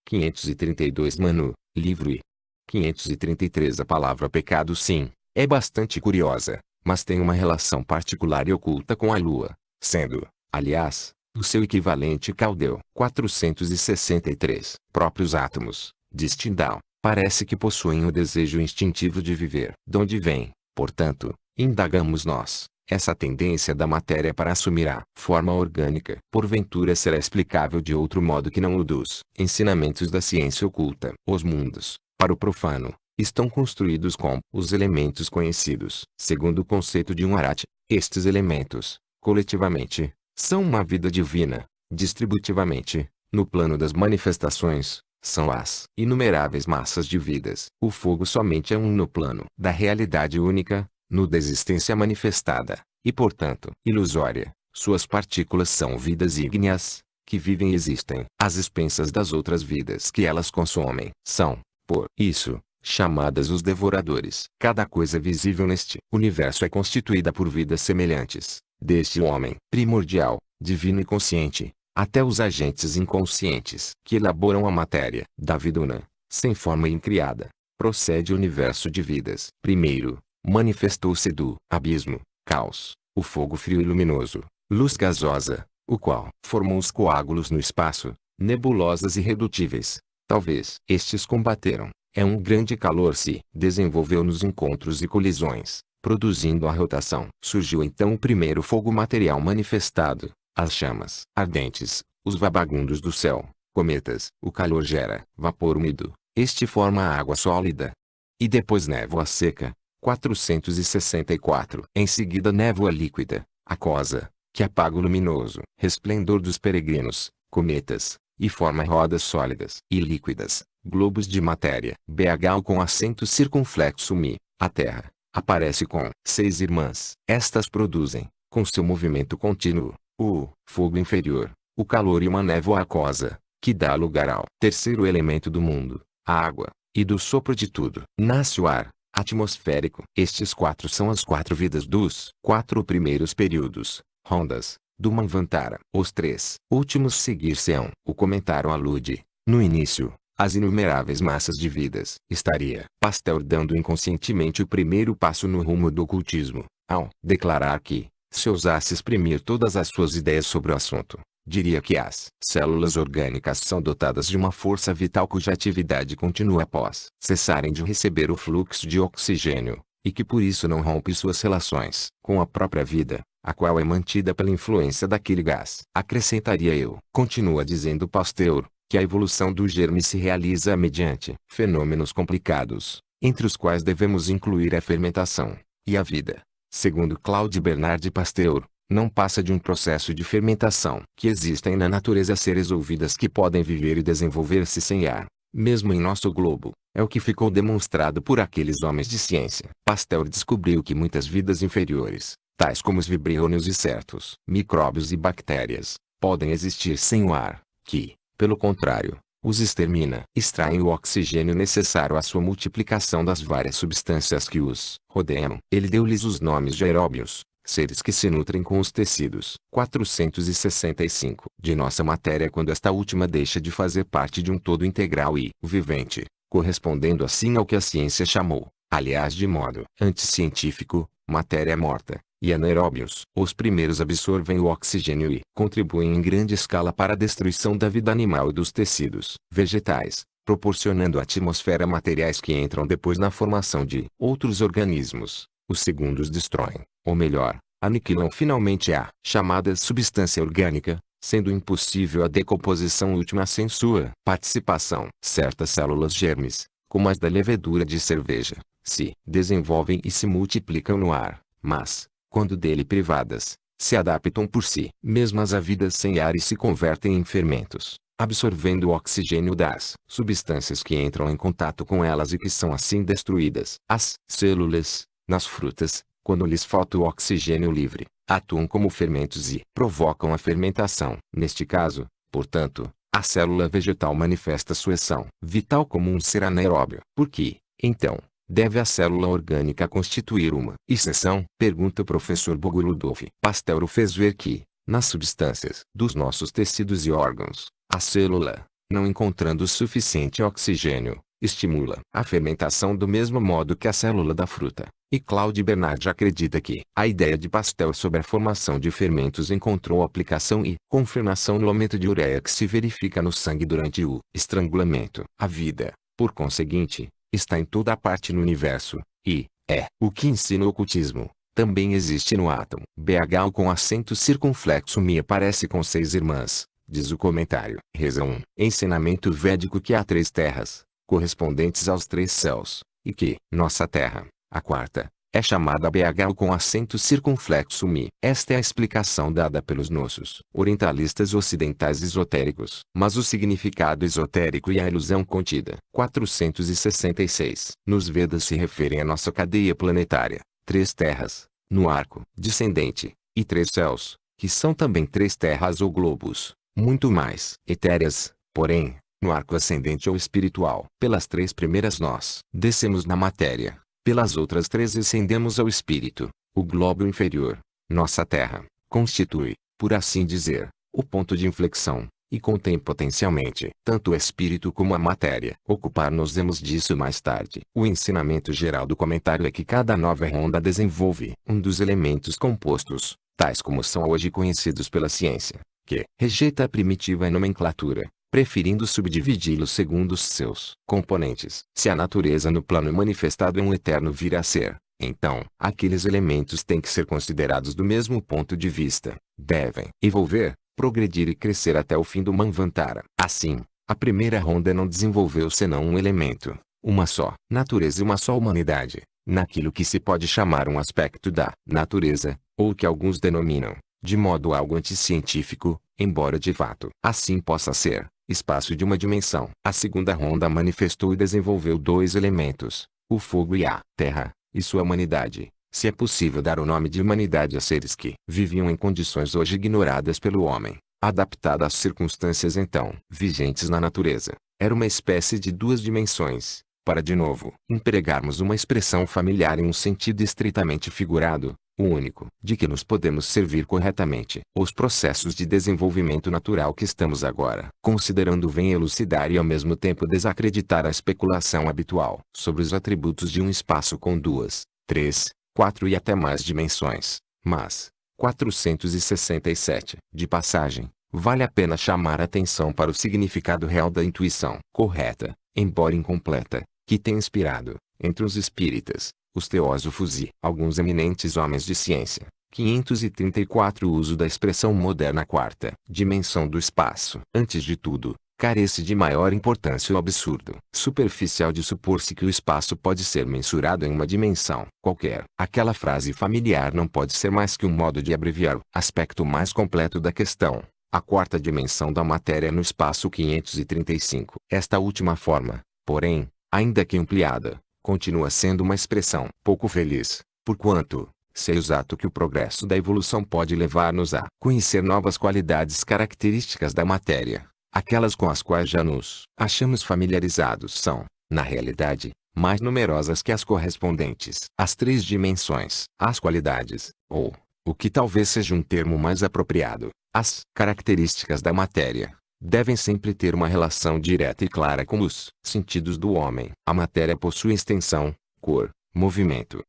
532 Manu, livro I. 533 A palavra pecado sim, é bastante curiosa, mas tem uma relação particular e oculta com a lua, sendo, aliás, o seu equivalente caldeu. 463. Próprios átomos, diz Tyndall, parece que possuem o desejo instintivo de viver. De onde vem, portanto, indagamos nós, essa tendência da matéria para assumir a forma orgânica? Porventura será explicável de outro modo que não o dos ensinamentos da ciência oculta. Os mundos, para o profano, estão construídos com os elementos conhecidos. Segundo o conceito de um Arhat, estes elementos, coletivamente, são uma vida divina. Distributivamente, no plano das manifestações, são as inumeráveis massas de vidas. O fogo somente é um no plano da realidade única, no da existência manifestada, e portanto, ilusória. Suas partículas são vidas ígneas, que vivem e existem às expensas das outras vidas que elas consomem. São, por isso, chamadas os devoradores. Cada coisa visível neste universo é constituída por vidas semelhantes, deste homem primordial, divino e consciente, até os agentes inconscientes que elaboram a matéria da viduna, sem forma incriada. Procede o universo de vidas. Primeiro, manifestou-se do abismo, caos, o fogo frio e luminoso, luz gasosa, o qual formou os coágulos no espaço, nebulosas irredutíveis. Talvez estes combateram. Um grande calor se desenvolveu nos encontros e colisões, produzindo a rotação. Surgiu então o primeiro fogo material manifestado, as chamas ardentes, os vagabundos do céu, cometas. O calor gera vapor úmido, este forma a água sólida. E depois névoa seca, 464. Em seguida névoa líquida, aquosa, que apaga o luminoso resplendor dos peregrinos, cometas, e forma rodas sólidas e líquidas, globos de matéria. BH com acento circunflexo Mi, a Terra, aparece com 6 irmãs. Estas produzem, com seu movimento contínuo, o fogo inferior, o calor e uma névoa aquosa, que dá lugar ao terceiro elemento do mundo, a água, e do sopro de tudo nasce o ar atmosférico. Estes 4 são as 4 vidas dos 4 primeiros períodos, rondas, do Manvantara. Os 3 últimos seguir-se-ão. O comentário alude, no início, às inumeráveis massas de vidas. Estaria Pasteur dando inconscientemente o primeiro passo no rumo do ocultismo, ao declarar que, se ousasse exprimir todas as suas ideias sobre o assunto, diria que as células orgânicas são dotadas de uma força vital cuja atividade continua após cessarem de receber o fluxo de oxigênio, e que por isso não rompe suas relações com a própria vida, a qual é mantida pela influência daquele gás. Acrescentaria eu, continua dizendo Pasteur, que a evolução do germe se realiza mediante fenômenos complicados, entre os quais devemos incluir a fermentação e a vida. Segundo Claude Bernard Pasteur, não passa de um processo de fermentação. Que existem na natureza seres ou vidas que podem viver e desenvolver-se sem ar, mesmo em nosso globo, é o que ficou demonstrado por aqueles homens de ciência. Pasteur descobriu que muitas vidas inferiores, tais como os vibrônios e certos micróbios e bactérias, podem existir sem o ar, que, pelo contrário, os extermina. Extraem o oxigênio necessário à sua multiplicação das várias substâncias que os rodeiam. Ele deu-lhes os nomes de aeróbios, seres que se nutrem com os tecidos. 465. De nossa matéria quando esta última deixa de fazer parte de um todo integral e vivente, correspondendo assim ao que a ciência chamou, aliás de modo anticientífico, matéria morta, e anaeróbios. Os primeiros absorvem o oxigênio e contribuem em grande escala para a destruição da vida animal e dos tecidos vegetais, proporcionando à atmosfera materiais que entram depois na formação de outros organismos. Os segundos destroem, ou melhor, aniquilam finalmente a chamada substância orgânica, sendo impossível a decomposição última sem sua participação. Certas células germes, como as da levedura de cerveja, se desenvolvem e se multiplicam no ar, mas, quando dele privadas, se adaptam por si mesmas à vida sem ar e se convertem em fermentos, absorvendo o oxigênio das substâncias que entram em contato com elas e que são assim destruídas. As células, nas frutas, quando lhes falta o oxigênio livre, atuam como fermentos e provocam a fermentação. Neste caso, portanto, a célula vegetal manifesta sua ação vital como um ser anaeróbio. Por que, então, deve a célula orgânica constituir uma exceção? Pergunta o professor Bogoludov. Pasteur fez ver que, nas substâncias dos nossos tecidos e órgãos, a célula, não encontrando o suficiente oxigênio, estimula a fermentação do mesmo modo que a célula da fruta. E Claude Bernard acredita que a ideia de Pasteur sobre a formação de fermentos encontrou aplicação e confirmação no aumento de ureia que se verifica no sangue durante o estrangulamento. A vida, por conseguinte, está em toda a parte no universo, e é o que ensina o ocultismo. Também existe no átomo. BH com acento circunflexo Mi aparece com 6 irmãs, diz o comentário. Reza um ensinamento védico que há 3 terras, correspondentes aos 3 céus, e que nossa terra, a quarta, é chamada BH com acento circunflexo Mi. Esta é a explicação dada pelos nossos orientalistas ocidentais esotéricos. Mas o significado esotérico e a ilusão contida. 466. Nos Vedas se referem à nossa cadeia planetária, 3 terras, no arco descendente, e 3 céus, que são também 3 terras ou globos, muito mais etéreas, porém, no arco ascendente ou espiritual. Pelas 3 primeiras nós descemos na matéria. Pelas outras 3 ascendemos ao espírito. O globo inferior, nossa terra, constitui, por assim dizer, o ponto de inflexão, e contém potencialmente tanto o espírito como a matéria. Ocupar-nos-emos disso mais tarde. O ensinamento geral do comentário é que cada nova ronda desenvolve um dos elementos compostos, tais como são hoje conhecidos pela ciência, que rejeita a primitiva nomenclatura, preferindo subdividi-los segundo os seus componentes. Se a natureza no plano manifestado é um eterno vir a ser, então, aqueles elementos têm que ser considerados do mesmo ponto de vista, devem evolver, progredir e crescer até o fim do Manvantara. Assim, a primeira ronda não desenvolveu senão um elemento, uma só natureza e uma só humanidade, naquilo que se pode chamar um aspecto da natureza, ou que alguns denominam, de modo algo anticientífico, embora de fato assim possa ser, espaço de uma dimensão. A segunda ronda manifestou e desenvolveu dois elementos, o fogo e a terra, e sua humanidade, se é possível dar o nome de humanidade a seres que viviam em condições hoje ignoradas pelo homem, adaptada às circunstâncias então vigentes na natureza. Era uma espécie de duas dimensões. Para de novo empregarmos uma expressão familiar em um sentido estritamente figurado, o único de que nos podemos servir corretamente. Os processos de desenvolvimento natural que estamos agora considerando vêm elucidar e ao mesmo tempo desacreditar a especulação habitual sobre os atributos de um espaço com duas, três, 4 e até mais dimensões. Mas, 467, de passagem, vale a pena chamar atenção para o significado real da intuição correta, embora incompleta, que tem inspirado, entre os espíritas, os teósofos e alguns eminentes homens de ciência. 534 O uso da expressão moderna quarta dimensão do espaço. Antes de tudo, carece de maior importância o absurdo superficial de supor-se que o espaço pode ser mensurado em uma dimensão qualquer. Aquela frase familiar não pode ser mais que um modo de abreviar o aspecto mais completo da questão, a quarta dimensão da matéria no espaço 535. Esta última forma, porém, ainda que ampliada, continua sendo uma expressão pouco feliz, porquanto, se é exato que o progresso da evolução pode levar-nos a conhecer novas qualidades características da matéria, aquelas com as quais já nos achamos familiarizados são, na realidade, mais numerosas que as correspondentes às três dimensões. As qualidades, ou, o que talvez seja um termo mais apropriado, as características da matéria, devem sempre ter uma relação direta e clara com os sentidos do homem. A matéria possui extensão, cor, movimento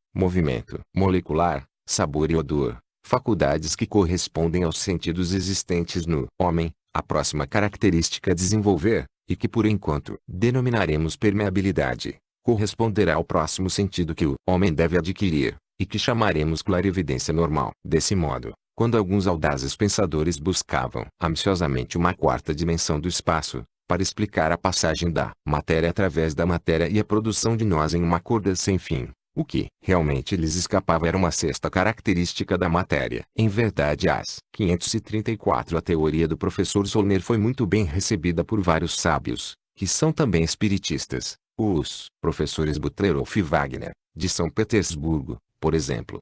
molecular, sabor e odor, faculdades que correspondem aos sentidos existentes no homem. A próxima característica a desenvolver, e que por enquanto denominaremos permeabilidade, corresponderá ao próximo sentido que o homem deve adquirir, e que chamaremos clarividência normal. Desse modo, quando alguns audazes pensadores buscavam ambiciosamente uma quarta dimensão do espaço, para explicar a passagem da matéria através da matéria e a produção de nós em uma corda sem fim, o que realmente lhes escapava era uma sexta característica da matéria. Em verdade, às 534 a teoria do professor Zollner foi muito bem recebida por vários sábios, que são também espiritistas, os professores Butlerolf e Wagner, de São Petersburgo, por exemplo.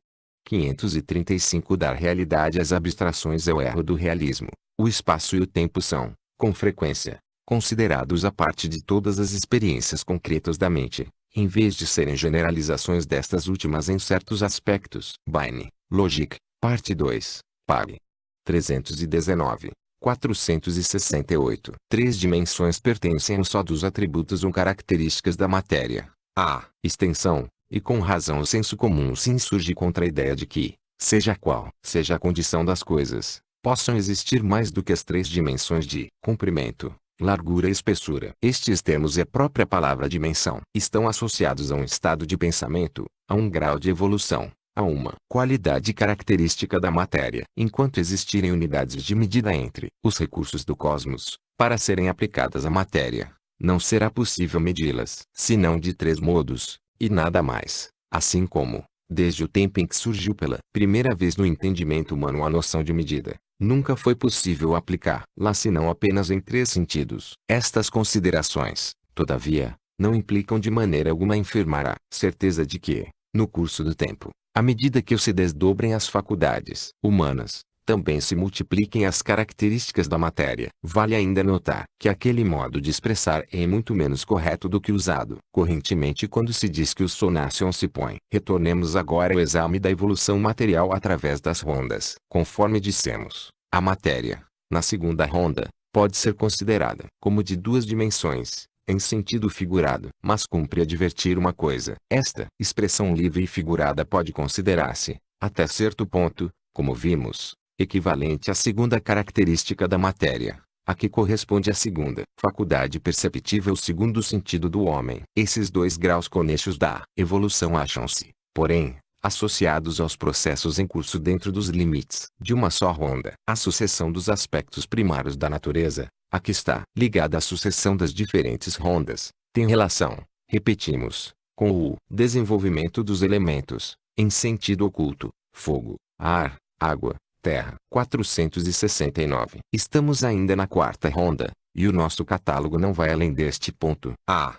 535 Dar realidade às abstrações é o erro do realismo. O espaço e o tempo são, com frequência, considerados a parte de todas as experiências concretas da mente, em vez de serem generalizações destas últimas em certos aspectos. Bain, Logic, parte 2, pag. 319, 468. Três dimensões pertencem a um só dos atributos ou características da matéria, a extensão, e com razão o senso comum se insurge contra a ideia de que, seja qual seja a condição das coisas, possam existir mais do que as três dimensões de comprimento, largura e espessura. Estes termos e a própria palavra dimensão estão associados a um estado de pensamento, a um grau de evolução, a uma qualidade característica da matéria. Enquanto existirem unidades de medida entre os recursos do cosmos, para serem aplicadas à matéria, não será possível medi-las, senão de três modos, e nada mais. Assim como, desde o tempo em que surgiu pela primeira vez no entendimento humano a noção de medida, nunca foi possível aplicar-la senão apenas em três sentidos. Estas considerações, todavia, não implicam de maneira alguma afirmar a certeza de que, no curso do tempo, à medida que se desdobrem as faculdades humanas, também se multipliquem as características da matéria. Vale ainda notar que aquele modo de expressar é muito menos correto do que usado correntemente quando se diz que o sonácio se põe. Retornemos agora ao exame da evolução material através das rondas. Conforme dissemos, a matéria, Na segunda ronda, pode ser considerada como de duas dimensões, em sentido figurado. Mas cumpre advertir uma coisa: esta expressão livre e figurada pode considerar-se, até certo ponto, como vimos, equivalente à segunda característica da matéria, a que corresponde à segunda faculdade perceptível segundo o sentido do homem. Esses dois graus conexos da evolução acham-se, porém, associados aos processos em curso dentro dos limites de uma só ronda. A sucessão dos aspectos primários da natureza, a que está ligada à sucessão das diferentes rondas, tem relação, repetimos, com o desenvolvimento dos elementos, em sentido oculto: fogo, ar, água, terra. 469. Estamos ainda na quarta ronda, e o nosso catálogo não vai além deste ponto. A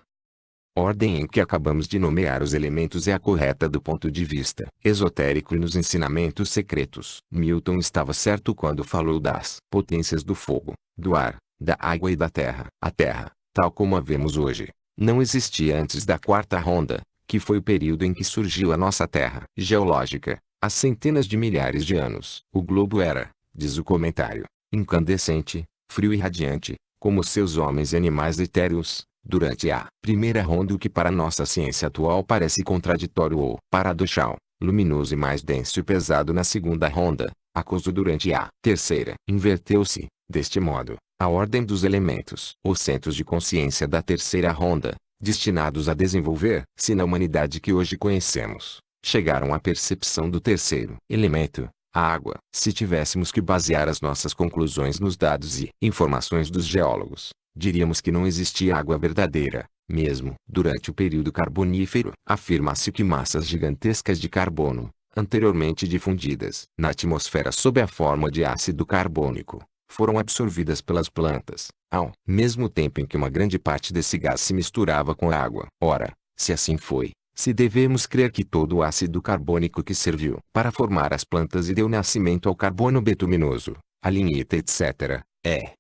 ordem em que acabamos de nomear os elementos é a correta do ponto de vista esotérico e nos ensinamentos secretos. Milton estava certo quando falou das potências do fogo, do ar, da água e da terra. A terra, tal como a vemos hoje, não existia antes da quarta ronda, que foi o período em que surgiu a nossa terra geológica. Há centenas de milhares de anos, o globo era, diz o comentário, incandescente, frio e radiante, como seus homens e animais etéreos, durante a primeira ronda, o que para nossa ciência atual parece contraditório ou paradoxal, luminoso e mais denso e pesado na segunda ronda, acoso durante a terceira. Inverteu-se, deste modo, a ordem dos elementos. Os centros de consciência da terceira ronda, destinados a desenvolver-se na humanidade que hoje conhecemos, chegaram à percepção do terceiro elemento, a água. Se tivéssemos que basear as nossas conclusões nos dados e informações dos geólogos, diríamos que não existia água verdadeira, mesmo durante o período carbonífero. Afirma-se que massas gigantescas de carbono, anteriormente difundidas na atmosfera sob a forma de ácido carbônico, foram absorvidas pelas plantas, ao mesmo tempo em que uma grande parte desse gás se misturava com a água. Ora, se assim foi, se devemos crer que todo o ácido carbônico que serviu para formar as plantas e deu nascimento ao carbono betuminoso, a lignita etc.,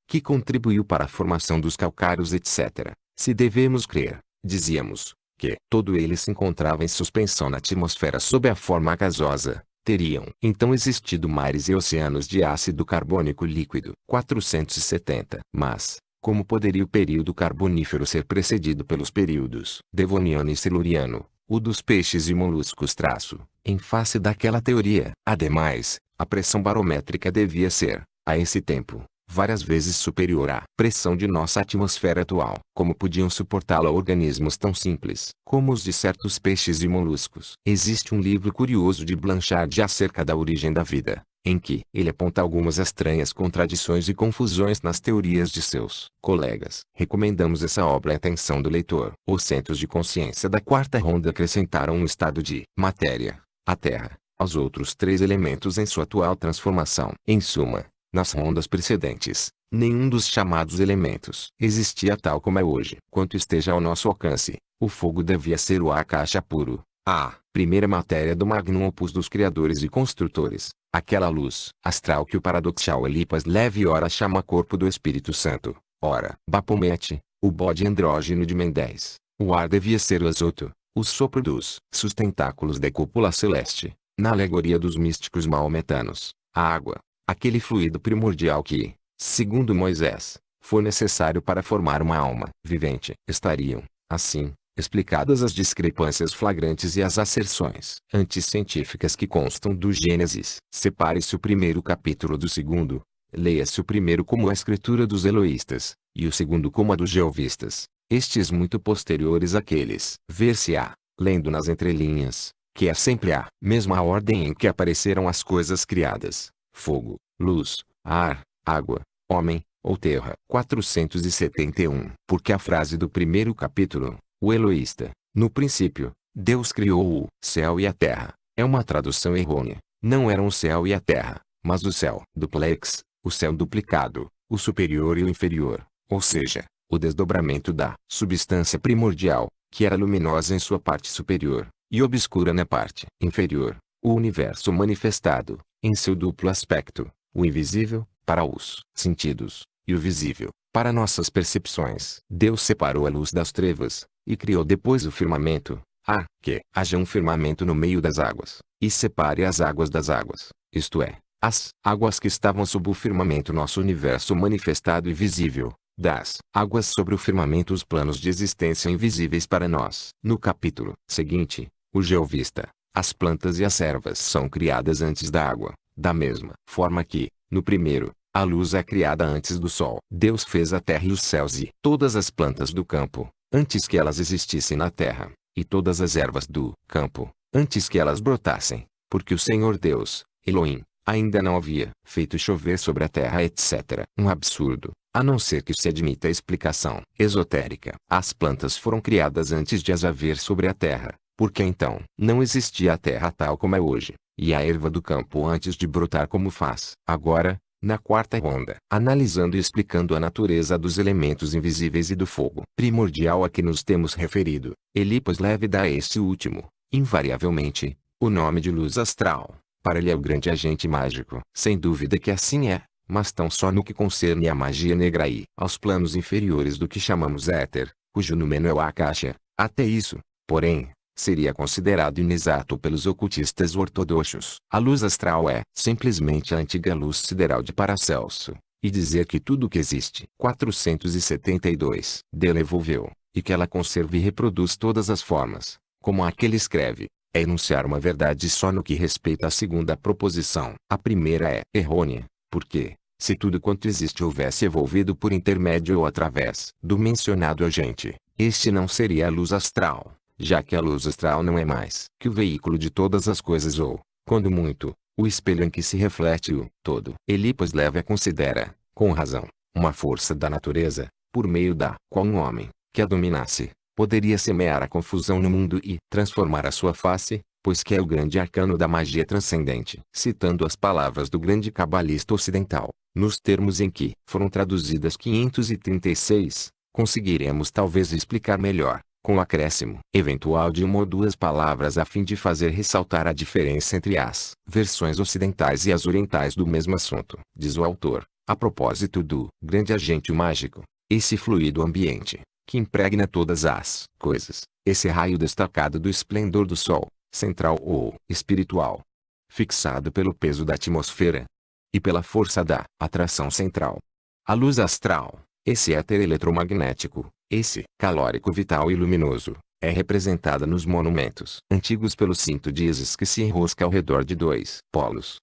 que contribuiu para a formação dos calcários etc., se devemos crer, dizíamos, que todo ele se encontrava em suspensão na atmosfera sob a forma gasosa, teriam então existido mares e oceanos de ácido carbônico líquido. 470. Mas, como poderia o período carbonífero ser precedido pelos períodos devoniano e siluriano, o dos peixes e moluscos? Em face daquela teoria. Ademais, a pressão barométrica devia ser, a esse tempo, várias vezes superior à pressão de nossa atmosfera atual. Como podiam suportá-la organismos tão simples como os de certos peixes e moluscos? Existe um livro curioso de Blanchard acerca da origem da vida, em que ele aponta algumas estranhas contradições e confusões nas teorias de seus colegas. Recomendamos essa obra à atenção do leitor. Os centros de consciência da quarta ronda acrescentaram um estado de matéria, a Terra, aos outros três elementos em sua atual transformação. Em suma, nas rondas precedentes, nenhum dos chamados elementos existia tal como é hoje. Quanto esteja ao nosso alcance, o fogo devia ser o Akasha puro, a primeira matéria do magnum opus dos criadores e construtores, aquela luz astral que o paradoxal Elipas Levi ora chama corpo do Espírito Santo, ora Baphomet, o bode andrógeno de Mendez. O ar devia ser o azoto, o sopro dos sustentáculos da cúpula celeste, na alegoria dos místicos maometanos. A água, aquele fluido primordial que, segundo Moisés, foi necessário para formar uma alma vivente. Estariam, assim, explicadas as discrepâncias flagrantes e as asserções anticientíficas que constam do Gênesis. Separe-se o primeiro capítulo do segundo. Leia-se o primeiro como a escritura dos Eloístas, e o segundo como a dos Jeovistas, estes muito posteriores àqueles. Ver-se-á, lendo nas entrelinhas, que é sempre a mesma ordem em que apareceram as coisas criadas: fogo, luz, ar, água, homem, ou terra. 471. Porque a frase do primeiro capítulo, o Eloísta, no princípio, Deus criou o céu e a terra, é uma tradução errônea. Não eram o céu e a terra, mas o céu duplex, o céu duplicado, o superior e o inferior, ou seja, o desdobramento da substância primordial, que era luminosa em sua parte superior, e obscura na parte inferior, o universo manifestado, em seu duplo aspecto, o invisível, para os sentidos, e o visível, para nossas percepções. Deus separou a luz das trevas, e criou depois o firmamento, que haja um firmamento no meio das águas, e separe as águas das águas, isto é, As águas que estavam sob o firmamento, nosso universo manifestado e visível. Das águas sobre o firmamento, os planos de existência invisíveis para nós. No capítulo seguinte, o geovista, as plantas e as ervas são criadas antes da água, da mesma forma que, no primeiro, a luz é criada antes do sol. Deus fez a terra e os céus e todas as plantas do campo, antes que elas existissem na terra, e todas as ervas do campo, antes que elas brotassem, porque o Senhor Deus, Elohim, ainda não havia feito chover sobre a terra, etc. Um absurdo, a não ser que se admita a explicação esotérica. As plantas foram criadas antes de as haver sobre a terra, porque então não existia a terra tal como é hoje, e a erva do campo antes de brotar como faz agora, na quarta ronda, analisando e explicando a natureza dos elementos invisíveis e do fogo primordial a que nos temos referido. Elipas Levi dá a este último, invariavelmente, o nome de luz astral. Para ele é o grande agente mágico. Sem dúvida que assim é, mas tão só no que concerne à magia negra e aos planos inferiores do que chamamos éter, cujo número é o Akasha. Até isso, porém, seria considerado inexato pelos ocultistas ortodoxos. A luz astral é simplesmente a antiga luz sideral de Paracelso, e dizer que tudo que existe 472 dele evolveu, e que ela conserva e reproduz todas as formas, como a que ele escreve, é enunciar uma verdade só no que respeita à segunda proposição. A primeira é errônea, porque, se tudo quanto existe houvesse evolvido por intermédio ou através do mencionado agente, este não seria a luz astral, já que a luz astral não é mais que o veículo de todas as coisas ou, quando muito, o espelho em que se reflete o todo. Elipas Levi considera, com razão, uma força da natureza, por meio da qual um homem, que a dominasse, poderia semear a confusão no mundo e transformar a sua face, pois que é o grande arcano da magia transcendente. Citando as palavras do grande cabalista ocidental, nos termos em que foram traduzidas 536, conseguiremos talvez explicar melhor, com o acréscimo eventual de uma ou duas palavras a fim de fazer ressaltar a diferença entre as versões ocidentais e as orientais do mesmo assunto. Diz o autor, a propósito do grande agente mágico, esse fluido ambiente, que impregna todas as coisas, esse raio destacado do esplendor do sol, central ou espiritual, fixado pelo peso da atmosfera e pela força da atração central. A luz astral, esse éter eletromagnético, esse calórico vital e luminoso, é representada nos monumentos antigos pelo cinto de Ísis que se enrosca ao redor de dois polos,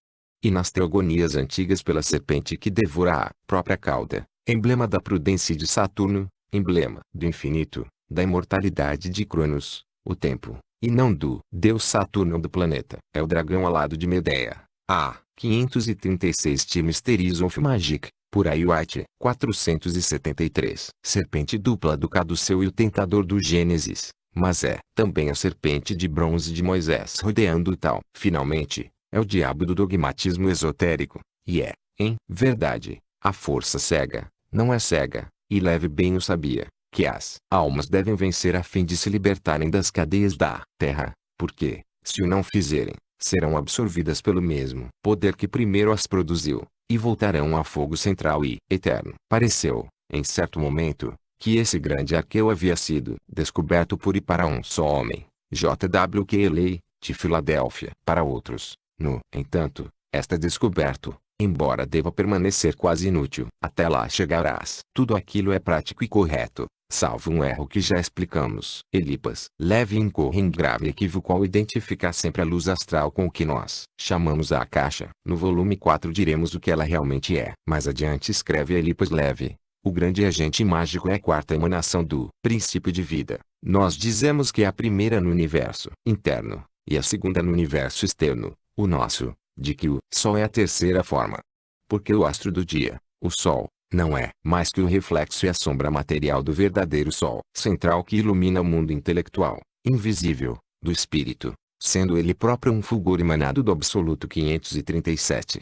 e nas teogonias antigas pela serpente que devora a própria cauda, emblema da prudência de Saturno, emblema do infinito, da imortalidade de Cronos, o tempo, e não do deus Saturno do planeta. É o dragão alado de Medeia. A. 536 The Mysteries of Magic, por A. White. 473. Serpente dupla do Caduceu e o tentador do Gênesis, mas é também a serpente de bronze de Moisés rodeando o tal. Finalmente, é o diabo do dogmatismo esotérico, e é, em verdade, a força cega, não é cega, e Levi bem o sabia, que as almas devem vencer a fim de se libertarem das cadeias da terra, porque, se o não fizerem, serão absorvidas pelo mesmo poder que primeiro as produziu, e voltarão ao fogo central e eterno. Pareceu, em certo momento, que esse grande arqueu havia sido descoberto por e para um só homem, J. W. Cayley, de Filadélfia. Para outros, no entanto, esta descoberta, embora deva permanecer quase inútil, até lá chegarás. Tudo aquilo é prático e correto, salvo um erro que já explicamos. Elipas Levi incorre em grave equívoco ao identificar sempre a luz astral com o que nós chamamos a Akasha. No volume 4 diremos o que ela realmente é. Mais adiante escreve Elipas Levi, o grande agente mágico é a quarta emanação do princípio de vida. Nós dizemos que é a primeira no universo interno, e a segunda no universo externo, o nosso, de que o Sol é a terceira forma. Porque o astro do dia, o Sol, não é mais que o reflexo e a sombra material do verdadeiro Sol central que ilumina o mundo intelectual, invisível, do espírito, sendo ele próprio um fulgor emanado do absoluto. 537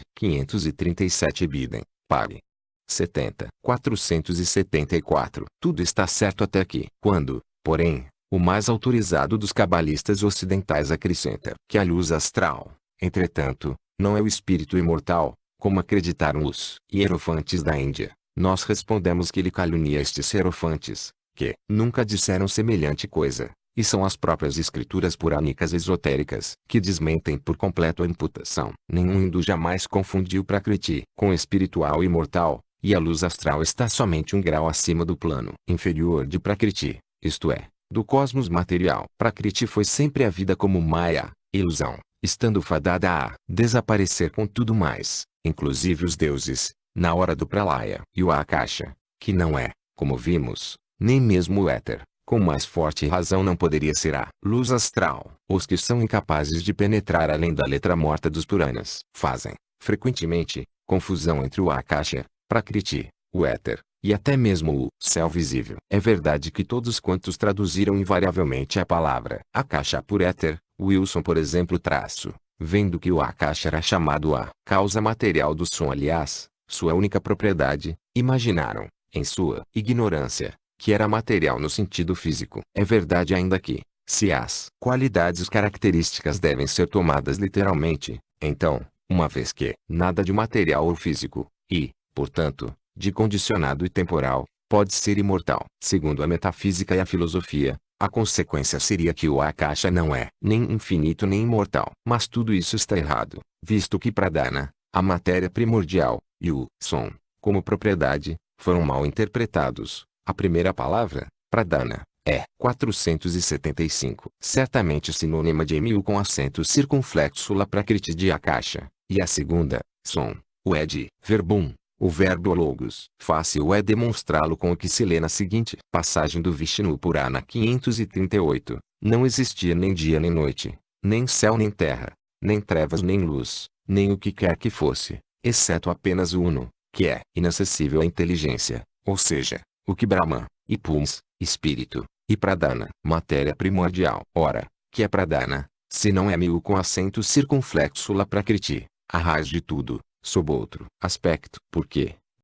Biden, Pag. 70. 474. Tudo está certo até aqui. Quando, porém, o mais autorizado dos cabalistas ocidentais acrescenta que a luz astral, entretanto, não é o espírito imortal, como acreditaram os hierofantes da Índia, nós respondemos que ele calunia estes hierofantes, que nunca disseram semelhante coisa, e são as próprias escrituras purânicas esotéricas que desmentem por completo a imputação. Nenhum hindu jamais confundiu Prakriti com espiritual e mortal, e a luz astral está somente um grau acima do plano inferior de Prakriti, isto é, do cosmos material. Prakriti foi sempre a vida como Maya, ilusão, estando fadada a desaparecer com tudo mais, inclusive os deuses, na hora do Pralaya. E o Akasha, que não é, como vimos, nem mesmo o éter, com mais forte razão não poderia ser a luz astral. Os que são incapazes de penetrar além da letra morta dos Puranas fazem, frequentemente, confusão entre o Akasha, Prakriti, o éter, e até mesmo o céu visível. É verdade que todos quantos traduziram invariavelmente a palavra Akasha por éter, Wilson por exemplo vendo que o Akasha era chamado a causa material do som, aliás, sua única propriedade, imaginaram, em sua ignorância, que era material no sentido físico. É verdade ainda que, se as qualidades características devem ser tomadas literalmente, então, uma vez que nada de material ou físico, e, portanto, de condicionado e temporal, pode ser imortal. Segundo a metafísica e a filosofia, a consequência seria que o Akasha não é nem infinito nem imortal. Mas tudo isso está errado, visto que Pradana, a matéria primordial, e o som, como propriedade, foram mal interpretados. A primeira palavra, Pradana, é 475, certamente sinônima de Emil com acento circunflexo lá Prakriti de Akasha, e a segunda, som, o é de verbum, o verbo logos. Fácil é demonstrá-lo com o que se lê na seguinte passagem do Vishnu Purana 538, não existia nem dia nem noite, nem céu nem terra, nem trevas nem luz, nem o que quer que fosse, exceto apenas o Uno, que é inacessível à inteligência, ou seja, o que Brahman, e Pums, espírito, e Pradana, matéria primordial. Ora, que é Pradana, se não é mil com acento circunflexo lá Prakriti, a raiz de tudo, sob outro aspecto. Porque,